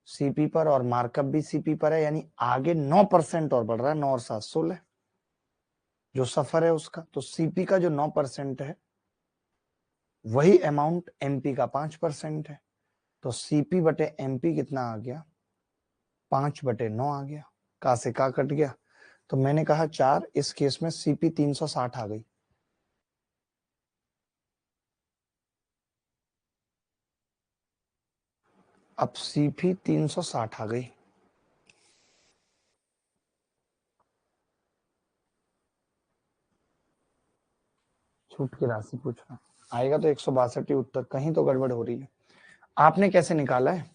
सीपी पर, और मार्कअप भी सीपी पर है, यानी आगे 9% और बढ़ रहा है, 9 और 7 16 जो सफर है उसका। तो सीपी का जो 9% है वही अमाउंट एमपी का 5% है। तो सीपी बटे एमपी कितना आ गया, 5/9 आ गया। का से का कट गया, तो मैंने कहा 4, इस केस में सीपी 360 आ गई। अब सीपी 360 आ गई। छूट की राशि पूछ रहा आएगा तो 162 ही उत्तर, कहीं तो गड़बड़ हो रही है। आपने कैसे निकाला है?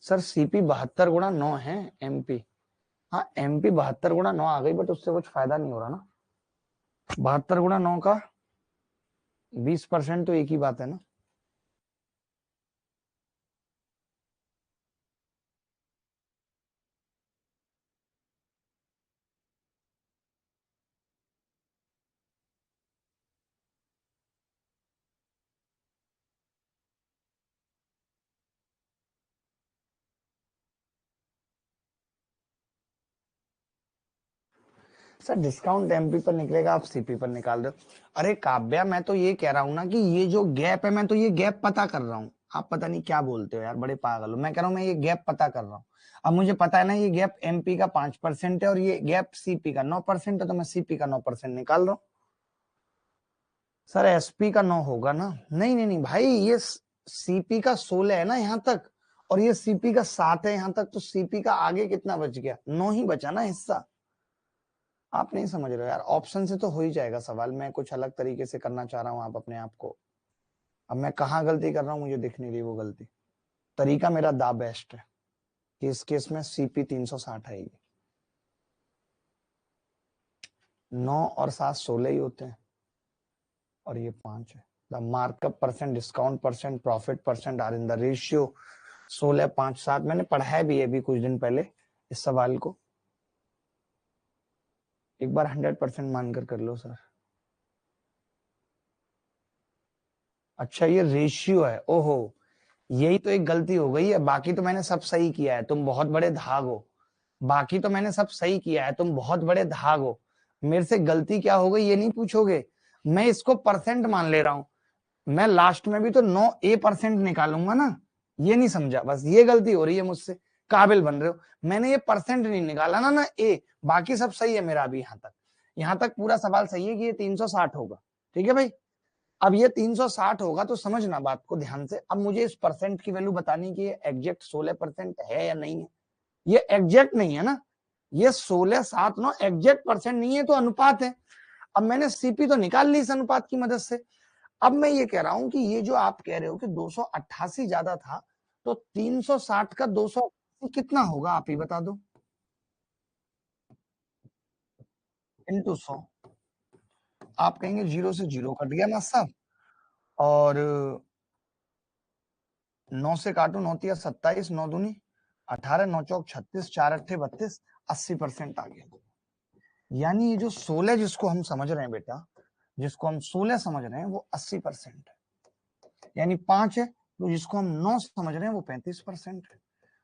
सर सीपी 72 × 9 है एमपी। हाँ एमपी 72 × 9 आ गई, बट उससे कुछ फायदा नहीं हो रहा ना। 72 × 9 का 20% तो एक ही बात है ना। सर डिस्काउंट एमपी पर निकलेगा, आप सीपी पर निकाल दो। अरे काव्या, मैं तो ये कह रहा हूँ ना कि ये जो गैप है, मैं तो ये गैप पता कर रहा हूँ। आप पता नहीं क्या बोलते हो यार, बड़े पागल हो। मैं कह रहा हूँ मैं ये गैप पता कर रहा हूँ। अब मुझे पता है ना ये गैप एमपी का 5% है और ये गैप सीपी का 9% है, तो मैं सीपी का 9% निकाल रहा हूँ। सर एसपी का 9 होगा ना? नहीं नहीं नहीं भाई, ये सीपी का 16 है ना यहाँ तक, और ये सीपी का 7 है यहाँ तक, तो सीपी का आगे कितना बच गया? 9 ही बचा ना हिस्सा। आप नहीं समझ रहे हो यार, ऑप्शन से तो हो ही जाएगा सवाल, मैं कुछ अलग तरीके से करना चाह रहा हूँ आप अपने आप को। अब मैं कहाँ गलती कर रहा हूँ मुझे दिख नहीं रही वो गलती। तरीका मेरा दा बेस्ट है कि इस केस में सीपी 360 आएगी। 9 और 7 16 ही होते हैं, और ये 5 है। The markup percent, discount percent, profit percent are in the ratio 16 5 7। मैंने पढ़ाया भी है अभी कुछ दिन पहले इस सवाल को, एक बार 100% मानकर कर लो सर। अच्छा ये रेशियो है, ओहो यही तो एक गलती हो गई है, बाकी तो मैंने सब सही किया है, तुम बहुत बड़े धाग हो। बाकी तो मैंने सब सही किया है, तुम बहुत बड़े धाग हो। मेरे से गलती क्या हो गई ये नहीं पूछोगे, मैं इसको परसेंट मान ले रहा हूं। मैं लास्ट में भी तो 9% निकालूंगा ना, ये नहीं समझा, बस ये गलती हो रही है मुझसे। काबिल बन रहे हो, मैंने ये परसेंट नहीं निकाला ना ए। बाकी सब सही है मेरा अभी यहाँ तक पूरा सवाल सही है कि ये 360 होगा। ठीक है भाई, अब ये 360 होगा तो समझना बात को ध्यान से। अब मुझे इस परसेंट की वैल्यू बतानी कि ये एग्जैक्ट 16% है या नहीं है। ये एग्जैक्ट नहीं है ना, ये 16 7 9 एग्जैक्ट परसेंट नहीं है, तो अनुपात है। अब मैंने सीपी तो निकाल ली इस अनुपात की मदद से। अब मैं ये कह रहा हूं कि ये जो आप कह रहे हो कि 288 ज्यादा था, तो 360 का 288 कितना होगा आप ही बता दो। इंटू 100। आप कहेंगे 0 से 0 कट गया ना साहब, और 9 से काटो, 9 तिया 27, 9 दूनी 18, 9 चौक 36, 4 अट्ठे 32, 80% आ गया। यानी ये जो 16 जिसको हम समझ रहे हैं बेटा, जिसको हम 16 समझ रहे हैं वो 80% है, यानी 5 है। तो जिसको हम 9 समझ रहे हैं वो 35% है।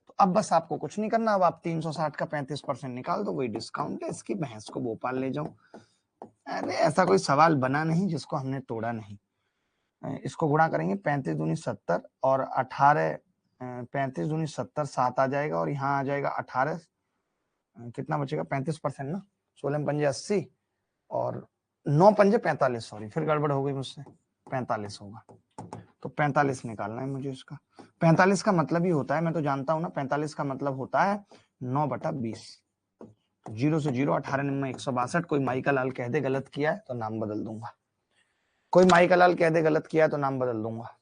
तो अब बस आपको कुछ नहीं करना, अब आप 360 का 35% निकाल दो, वही डिस्काउंट है। इसकी भैंस को भोपाल ले जाओ। अरे ऐसा कोई सवाल बना नहीं जिसको हमने तोड़ा नहीं। इसको गुणा करेंगे, 35 दूनी 70 और 18, 35 दूनी 70, 7 आ जाएगा, और यहाँ आ जाएगा 18, कितना बचेगा 35% ना, 16 पंजे 80 और 9 पंजे 45, सॉरी फिर गड़बड़ हो गई मुझसे, 45 होगा। तो 45 निकालना है मुझे इसका। 45 का मतलब ही होता है, मैं तो जानता हूं ना, 45 का मतलब होता है 9/20। 0 से 0, 18 में 162। कोई माई का लाल कह दे गलत किया है तो नाम बदल दूंगा। कोई माई का लाल कह दे गलत किया तो नाम बदल दूंगा।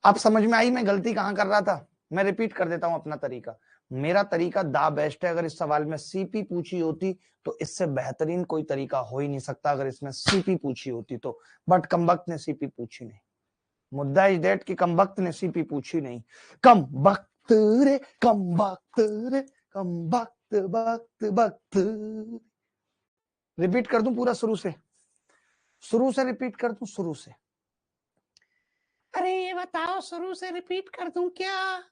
अब समझ में आई मैं गलती कहां कर रहा था। मैं रिपीट कर देता हूं अपना तरीका। मेरा तरीका दा बेस्ट है। अगर इस सवाल में सीपी पूछी होती तो इससे बेहतरीन कोई तरीका हो ही नहीं सकता, अगर इसमें सीपी पूछी होती तो। बट कमबख्त ने सीपी पूछी नहीं। मुद्दा इज दैट कि कमबख्त ने सीपी पूछी नहीं। कम वक्त रे, कम वक्त रे, कम वक्त वक्त वक्त। रिपीट कर दूं पूरा शुरू से? शुरू से रिपीट कर दूं? शुरू से? अरे ये बताओ, शुरू से रिपीट कर दूं क्या?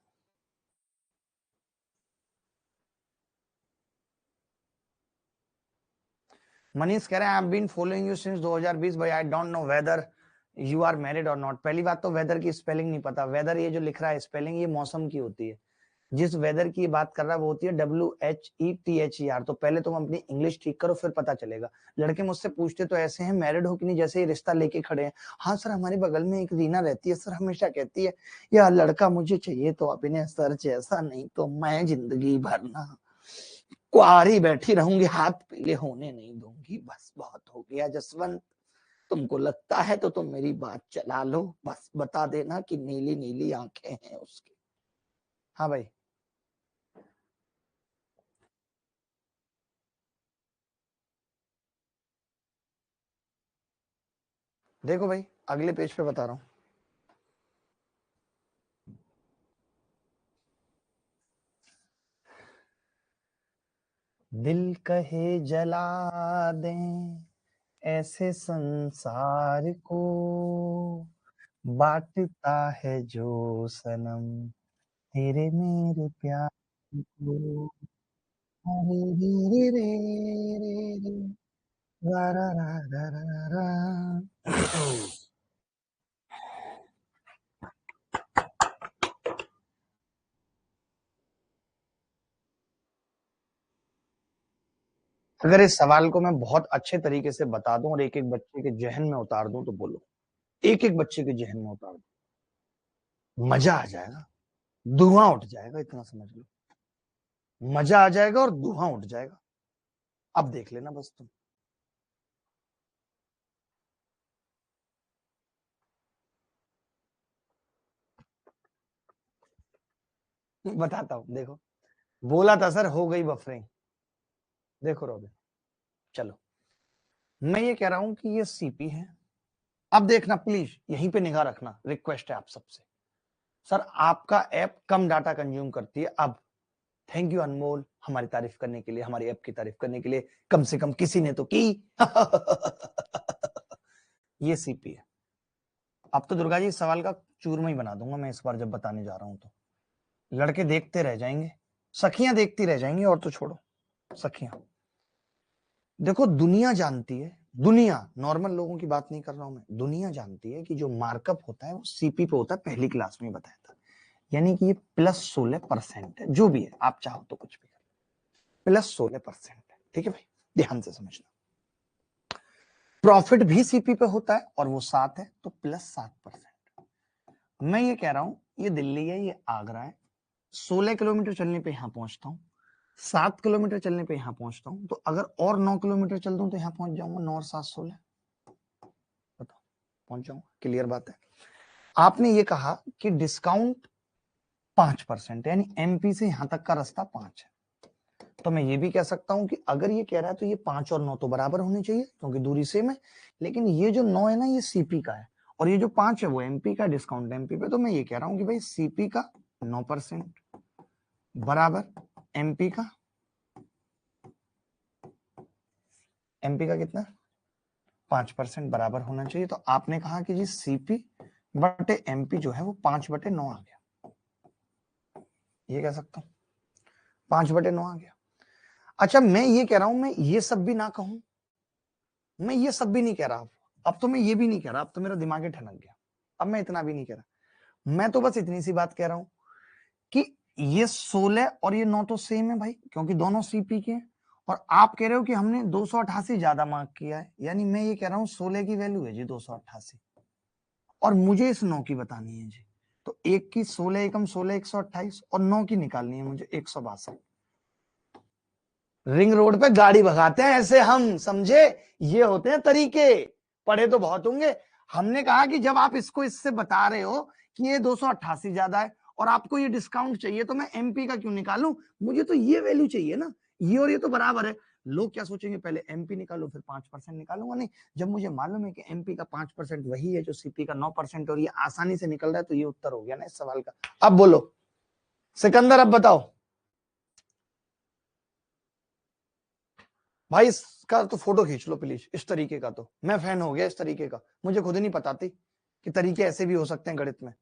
मनीष कह रहे हैं I have been following you since 2020 but I don't know whether you are married और नॉट। पहली बात तो वेदर की स्पेलिंग नहीं पता। वेदर ये जो लिख रहा है स्पेलिंग, ये मौसम की होती है। जिस वेदर की बात कर रहा है वो होती है WHETHER। तो पहले तुम अपनी इंग्लिश ठीक करो, फिर पता चलेगा। लड़के मुझसे पूछते तो ऐसे हैं मैरिड हो कि नहीं, जैसे ही रिश्ता लेके खड़े हैं। हाँ सर, हमारे बगल में एक रीना रहती है सर, हमेशा कहती है यार लड़का मुझे चाहिए तो अपने सर जैसा, नहीं तो मैं जिंदगी भर ना कुआरी बैठी रहूंगी, हाथ पीले होने नहीं दूंगी। बस बहुत हो गया जसवंत, तुमको लगता है तो तुम मेरी बात चला लो, बस बता देना कि नीली नीली आंखें हैं उसकी। हाँ भाई, देखो भाई अगले पेज पे बता रहा हूं। दिल कहे जला दें ऐसे संसार को, बांटता है जो सनम तेरे मेरे प्यार को। अरे रे रे रे रे रे, रा रा रा रा रा रा। अगर इस सवाल को मैं बहुत अच्छे तरीके से बता दूं और एक एक बच्चे के जहन में उतार दूं तो बोलो, एक एक बच्चे के जहन में उतार दूं, मजा आ जाएगा, धुआं उठ जाएगा, इतना समझ लो। मजा आ जाएगा और धुआं उठ जाएगा। अब देख लेना बस तुम। बताता हूं, देखो। बोला था सर हो गई बफरिंग। देखो रॉबिन, चलो मैं ये कह रहा हूं कि ये सीपी है। अब देखना प्लीज, यहीं पे निगाह रखना, रिक्वेस्ट है आप सबसे। सर आपका ऐप कम डाटा कंज्यूम करती है। अब थैंक यू अनमोल, हमारी तारीफ करने के लिए, हमारी ऐप की तारीफ करने के लिए, कम से कम किसी ने तो की। ये सीपी है। अब तो दुर्गा जी इस सवाल का चूरमा ही बना दूंगा मैं इस बार जब बताने जा रहा हूं तो। लड़के देखते रह जाएंगे, सखियां देखती रह जाएंगी, और तो छोड़ो सखियां। देखो दुनिया जानती है, दुनिया, नॉर्मल लोगों की बात नहीं कर रहा हूं मैं, दुनिया जानती है कि जो मार्कअप होता है वो सीपी पे होता है। पहली क्लास में बताया था, यानी कि ये +16% है। जो भी है आप चाहो तो कुछ भी कर, +16% है। ठीक है भाई, ध्यान से समझना। प्रॉफिट भी सीपी पे होता है और वो 7 है, तो +7%। मैं ये कह रहा हूं ये दिल्ली है, ये आगरा है। 16 किलोमीटर चलने पे यहां पहुंचता हूं, 7 किलोमीटर चलने पे यहां पहुंचता हूं, तो अगर और 9 किलोमीटर चल दूं तो यहां पहुंच जाऊंगा। 9 और 7 16, बताओ पहुंच जाऊंगा। क्लियर बात है। आपने ये कहा कि डिस्काउंट 5%, यानी एमपी से यहां तक का रास्ता 5 है। तो मैं ये भी कह सकता हूं कि अगर ये कह रहा है तो ये 5 और 9 तो बराबर होने चाहिए क्योंकि दूरी सेम है। लेकिन ये जो 9 है ना, ये सीपी का है, और ये जो 5 है वो एमपी का, डिस्काउंट एमपी पे। तो मैं ये कह रहा हूं कि भाई सीपी का 9% बराबर एमपी का, एमपी का कितना, 5% बराबर होना चाहिए। तो आपने कहा कि जी सीपी बटे एमपी जो है वो 5/9 आ गया। ये कह सकता हूं 5/9 आ गया। अच्छा मैं ये कह रहा हूं, मैं ये सब भी ना कहूं, मैं ये सब भी नहीं कह रहा। अब तो मैं ये भी नहीं कह रहा, अब तो मेरा दिमाग ही ठनक गया। अब मैं इतना भी नहीं कह रहा, मैं तो बस इतनी सी बात कह रहा हूं कि ये 16 और ये 9 तो सेम है भाई, क्योंकि दोनों सीपी के हैं। और आप कह रहे हो कि हमने 288 ज्यादा मार्क किया है, यानी मैं ये कह रहा हूं 16 की वैल्यू है जी 288, और मुझे इस 9 की बतानी है जी। तो एक की 16 एकम 16 128, और 9 की निकालनी है मुझे 162। रिंग रोड पे गाड़ी भगाते हैं ऐसे हम, समझे? ये होते हैं तरीके। पढ़े तो बहुत होंगे। हमने कहा कि जब आप इसको इससे बता रहे हो कि ये 288 ज्यादा है और आपको ये डिस्काउंट चाहिए, तो मैं एमपी का क्यों निकालूं, मुझे तो ये वैल्यू चाहिए ना, ये और ये तो बराबर है। लोग क्या सोचेंगे, पहले एमपी निकालो फिर 5% निकालूंगा, नहीं, जब मुझे मालूम है कि एमपी का 5% वही है जो सीपी का 9% और ये आसानी से निकल रहा है, तो ये उत्तर हो गया ना इस सवाल का। अब बोलो सिकंदर, अब बताओ भाई, इसका तो फोटो खींच लो प्लीज, इस तरीके का तो मैं फैन हो गया इस तरीके का, मुझे खुद ही नहीं पता थी कि तरीके ऐसे भी हो सकते हैं गणित में,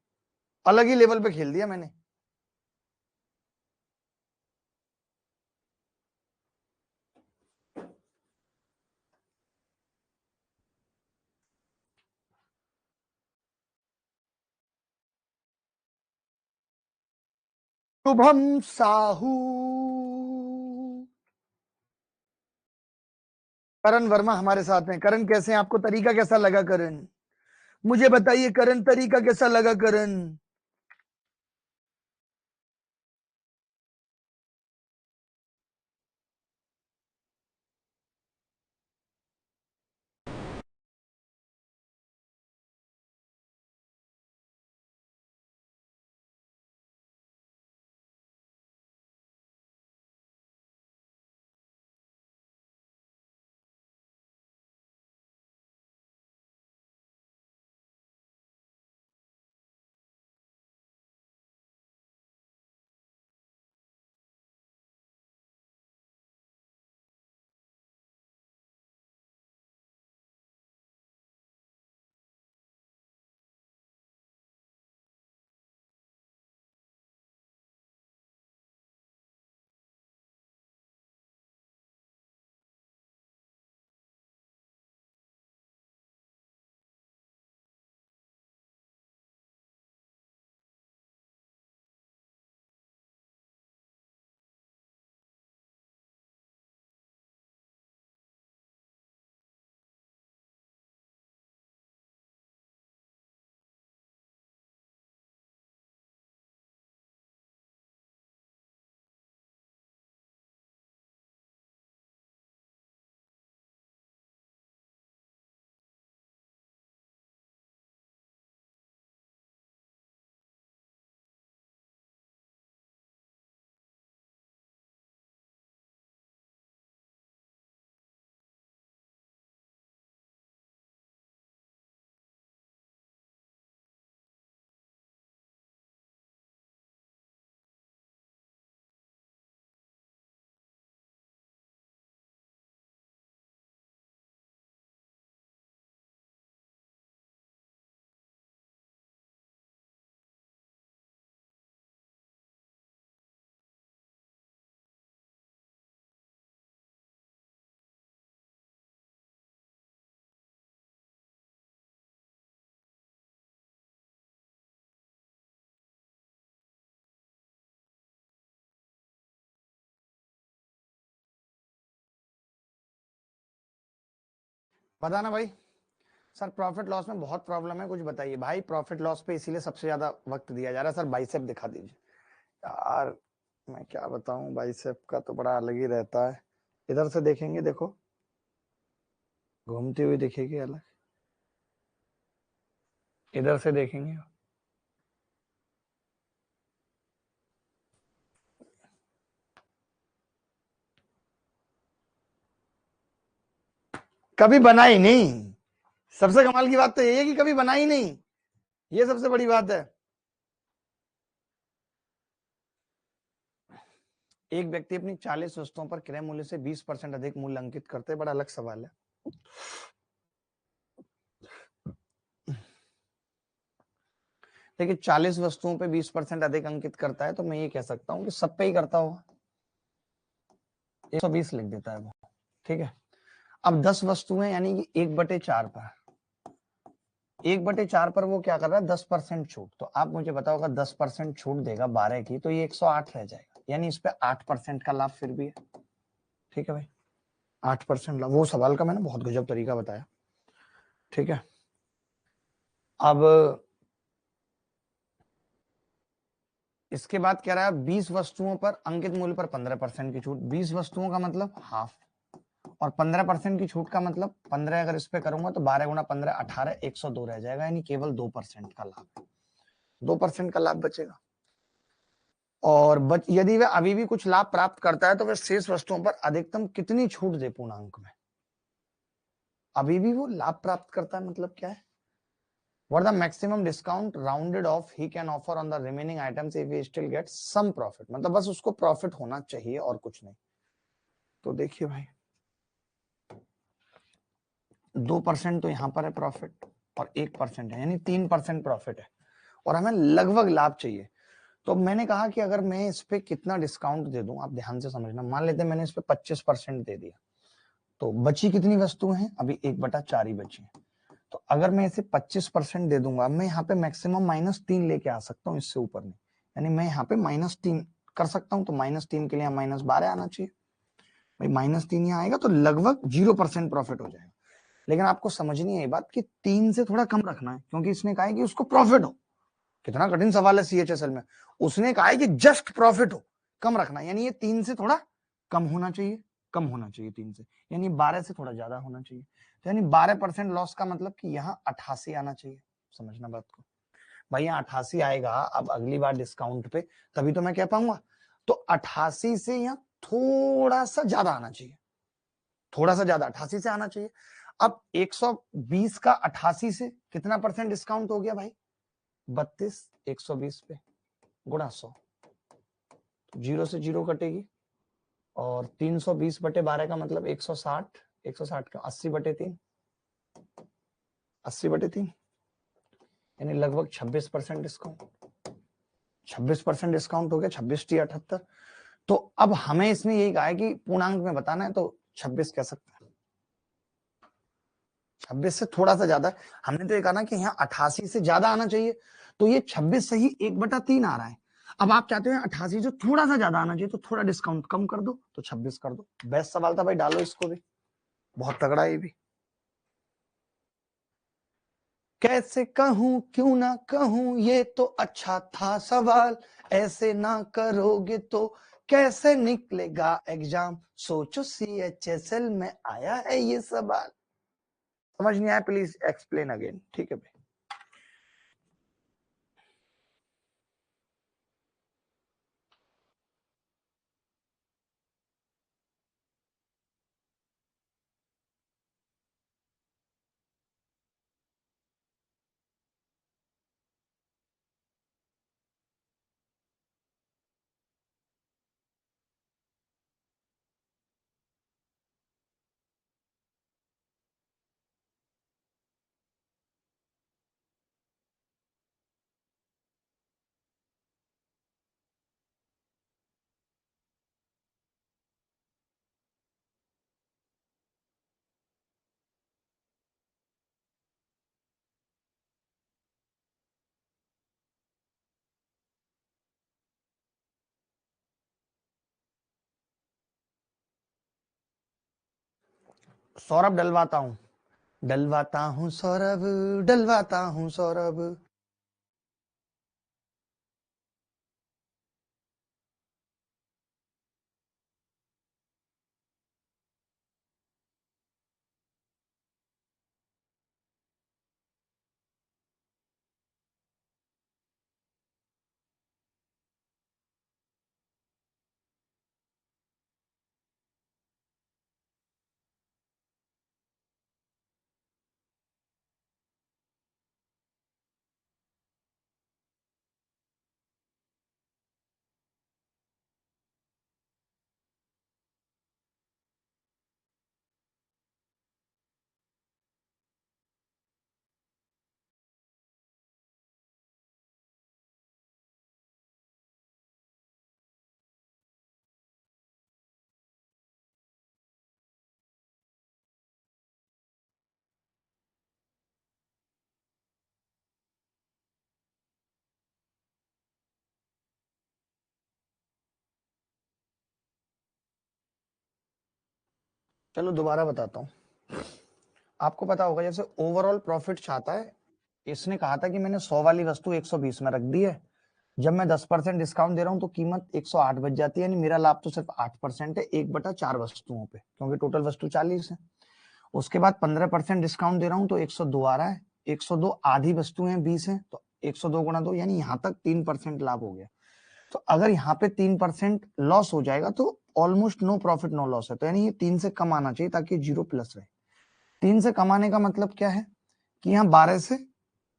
अलग ही लेवल पे खेल दिया मैंने। शुभम साहू, करण वर्मा हमारे साथ हैं। करण कैसे हैं, आपको तरीका कैसा लगा करण, मुझे बताइए करण, तरीका कैसा लगा करण। बताना भाई। सर प्रॉफिट लॉस में बहुत प्रॉब्लम है, कुछ बताइए भाई। प्रॉफिट लॉस पे इसीलिए सबसे ज्यादा वक्त दिया जा रहा है। सर बाइसेप दिखा दीजिए यार, मैं क्या बताऊं, बाइसेप का तो बड़ा अलग ही रहता है। इधर से देखेंगे, देखो घूमती हुई दिखेगी अलग, इधर से देखेंगे कभी बना ही नहीं। सबसे कमाल की बात तो ये है कि कभी बना ही नहीं, ये सबसे बड़ी बात है। एक व्यक्ति अपनी 40 वस्तुओं पर क्रय मूल्य से 20% अधिक मूल्य अंकित करते हैं, बड़ा अलग सवाल है। देखिए 40 वस्तुओं पे 20% अधिक अंकित करता है, तो मैं ये कह सकता हूँ कि सब पे ही करता होगा, 120 लिख देता है वो, ठीक है। अब 10 वस्तुएं यानी कि 1/4 पर, 1/4 पर वो क्या कर रहा है, 10% छूट। तो आप मुझे बताओ, अगर 10% छूट देगा 12 की, तो ये 108 रह जाएगा, यानी इस पे 8% का लाभ फिर भी है, ठीक है भाई। 8% लाभ, वो सवाल का मैंने बहुत गजब तरीका बताया, ठीक है। अब इसके बाद कह रहा है 20 वस्तुओं पर अंकित मूल्य पर 15% की छूट। 20 वस्तुओं का मतलब हाफ, और 15% की छूट का मतलब 15 अगर इस पे करूंगा तो 12 गुना 15 18 102 रह जाएगा, यानी केवल 2% का लाभ, 2% का लाभ बचेगा। और यदि वह अभी भी कुछ लाभ प्राप्त करता है तो वह शेष वस्तुओं पर अधिकतम कितनी छूट दे पूर्णांक में। अभी भी वो लाभ प्राप्त करता है मतलब क्या है, what the maximum discount rounded off he can offer on the remaining items if he still gets some profit, मतलब बस उसको प्रॉफिट होना चाहिए और कुछ नहीं। तो देखिए भाई 2% तो यहां पर है प्रॉफिट और 1% है, यानी 3% प्रॉफिट है और हमें लगभग लाभ चाहिए। तो मैंने कहा कि अगर मैं इस पे कितना डिस्काउंट दे दूं, आप ध्यान से समझना, मान लेते हैं मैंने इस पे 25% दे दिया, तो बची कितनी वस्तुएं हैं, अभी 1/4 ही बची है। तो अगर मैं इसे 25% दे दूंगा, मैं यहाँ पे मैक्सिमम -3 लेके आ सकता हूँ, इससे ऊपर नहीं, यानी मैं यहाँ पे -3 कर सकता हूँ। तो -3 के लिए -12 आना चाहिए भाई, -3 यहाँ आएगा तो लगभग 0% प्रॉफिट हो जाएगा। लेकिन आपको समझनी है ये बात कि 3 से थोड़ा कम रखना है, क्योंकि इसने कहा है कि उसको प्रॉफिट हो। कितना कठिन सवाल है सीएचएसएल में, उसने कहा है कि जस्ट प्रॉफिट हो, कम रखना है, यानी ये 3 से थोड़ा कम होना चाहिए, कम होना चाहिए 3 से, यानी 12 से थोड़ा ज्यादा होना चाहिए। तो यानी 12% लॉस का मतलब कि यहाँ 88 आना चाहिए, समझना बात को भाई, यहाँ 88 आएगा। अब अगली बार डिस्काउंट पे तभी तो मैं कह पाऊंगा, तो 88 से यहाँ थोड़ा सा ज्यादा आना चाहिए, थोड़ा सा ज्यादा 88 से आना चाहिए। अब 120 का 88 से कितना परसेंट डिस्काउंट हो गया भाई, 32, 120 पे गुणा 100, जीरो से जीरो कटेगी, और 320/12 का मतलब 160, 160 का 80/3, 80/3, यानी लगभग 26% डिस्काउंट, 26% डिस्काउंट हो गया, 26×78। तो अब हमें इसमें यही कहा है कि पूर्णांक में बताना है, तो 26 कह सकते हैं, 26 से थोड़ा सा ज्यादा। हमने तो ये कहा ना कि यहाँ 88 से ज्यादा आना चाहिए, तो ये 26 से ही 1/3 आ रहा है। अब आप चाहते हो 88 से थोड़ा सा ज्यादा आना चाहिए, तो थोड़ा डिस्काउंट कम कर दो, तो 26 कर दो। बेस्ट सवाल था भाई, डालो इसको भी, बहुत तगड़ा है ये भी। कैसे कहूं क्यों ना कहूं, ये तो अच्छा था सवाल, ऐसे ना करोगे तो कैसे निकलेगा एग्जाम, सोचो सीएचएसएल में आया है ये सवाल। समझ नहीं आया प्लीज एक्सप्लेन अगेन, ठीक है भाई। सौरभ डलवाता हूँ सौरभ, डलवाता हूँ सौरभ। चलो दोबारा बताता हूँ, आपको पता होगा जैसे ओवरऑल प्रॉफिट चाहता है, इसने कहा था कि मैंने 100 वाली वस्तु 120 में रख दी है, जब मैं 10% डिस्काउंट दे रहा हूं तो कीमत 108 बच जाती है, यानी मेरा लाभ तो सिर्फ 8% है 1/4 वस्तुओं पे, क्योंकि टोटल वस्तु 40 है। उसके बाद 15% डिस्काउंट दे रहा हूं तो 102 आ रहा है, 102 आधी वस्तुएं 20 है तो 102 गुणा 2, यानी यहां तक 3% लाभ हो गया। तो अगर यहाँ पे 3% लॉस हो जाएगा तो almost no profit no loss है, तो यानी ये 3 से कम आना चाहिए ताकि 0 प्लस रहे। 3 से कम आने का मतलब क्या है कि यहाँ 12 से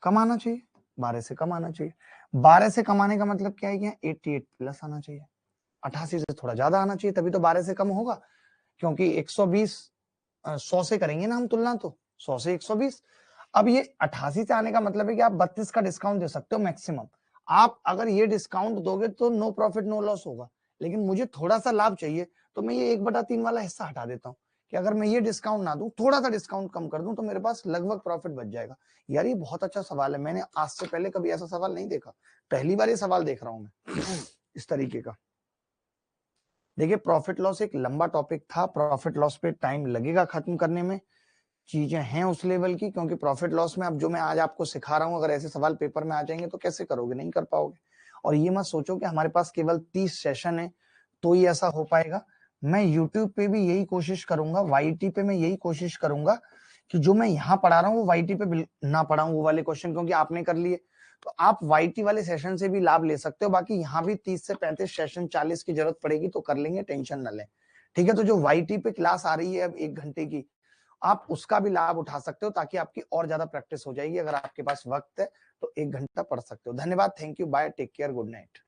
कम आना चाहिए, 12 से कम आना चाहिए। 12 से कम आने का मतलब क्या है कि यहाँ 88 प्लस आना चाहिए, 88 से थोड़ा ज्यादा आना चाहिए, तभी तो 12 से कम होगा, क्योंकि 120 100 से करेंगे ना हम तुलना, तो 100 से 120। अब ये 88 से आने का मतलब है कि आप 32 का डिस्काउंट दे सकते हो मैक्सिमम। आप अगर ये डिस्काउंट दोगे तो नो प्रॉफिट नो लॉस होगा, लेकिन मुझे थोड़ा सा लाभ चाहिए तो मैं ये 1/3 वाला हिस्सा हटा देता हूँ कि अगर मैं ये डिस्काउंट ना दूं, थोड़ा सा डिस्काउंट कम कर दूं, तो मेरे पास लगभग प्रॉफिट बच जाएगा। यार ये बहुत अच्छा सवाल है, मैंने आज से पहले कभी ऐसा सवाल नहीं देखा, पहली बार ये सवाल देख रहा हूं मैं इस तरीके का। देखिए प्रॉफिट लॉस एक लंबा टॉपिक था, प्रॉफिट लॉस पे टाइम लगेगा खत्म करने में, चीजें हैं उस लेवल की, क्योंकि प्रॉफिट लॉस में अब जो मैं आज आपको सिखा रहा हूं, अगर ऐसे सवाल पेपर में आ जाएंगे तो कैसे करोगे, नहीं कर पाओगे। और ये मत सोचो कि हमारे पास केवल 30 सेशन है तो ही ऐसा हो पाएगा। मैं यूट्यूब पे भी यही कोशिश करूंगा, वाईटी पे मैं यही कोशिश करूंगा कि जो मैं यहाँ पढ़ा रहा हूँ वो वाईटी पे ना पढ़ाऊं वो वाले क्वेश्चन, क्योंकि आपने कर लिए तो आप वाईटी वाले सेशन से भी लाभ ले सकते हो। बाकी यहाँ भी 30 से 35 सेशन 40 की जरूरत पड़ेगी तो कर लेंगे, टेंशन न लें। ठीक है, तो जो वाईटी पे क्लास आ रही है अब 1 घंटे की, आप उसका भी लाभ उठा सकते हो ताकि आपकी और ज्यादा प्रैक्टिस हो जाएगी। अगर आपके पास वक्त है तो 1 घंटा पढ़ सकते हो। धन्यवाद, thank you, bye, take care, good night.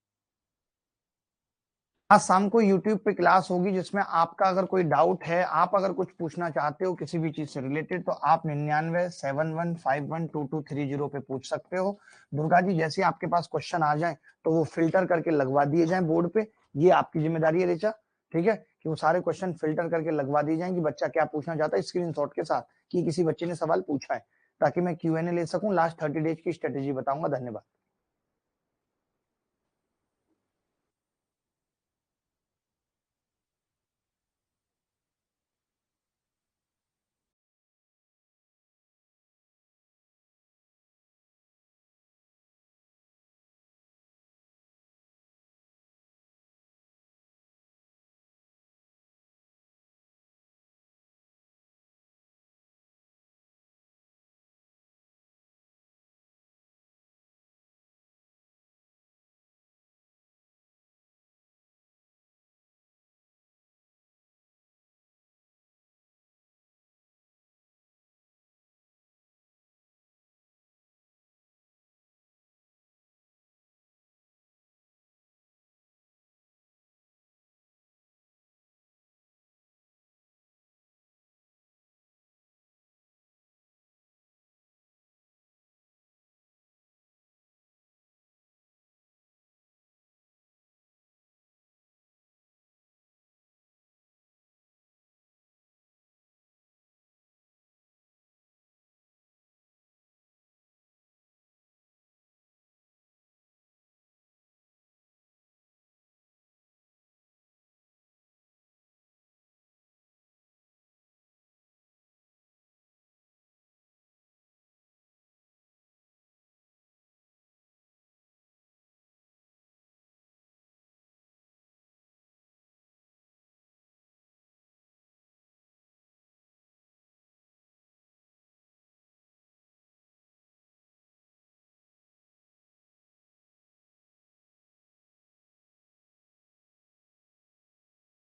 आज शाम को YouTube पे क्लास होगी जिसमें आपका अगर कोई डाउट है, आप अगर कुछ पूछना चाहते हो किसी भी चीज से रिलेटेड, तो आप 9971512230 पे पूछ सकते हो। दुर्गा जी जैसे आपके पास क्वेश्चन आ जाए तो वो फिल्टर करके लगवा दिए जाए बोर्ड पे, ये आपकी जिम्मेदारी है ऋचा, ठीक है, कि वो सारे क्वेश्चन फिल्टर करके लगवा दिए जाए कि बच्चा क्या पूछना चाहता है स्क्रीनशॉट के साथ कि किसी बच्चे ने सवाल पूछा है, ताकि मैं Q&A ले सकूं, लास्ट 30 डेज की स्ट्रेटेजी बताऊंगा। धन्यवाद।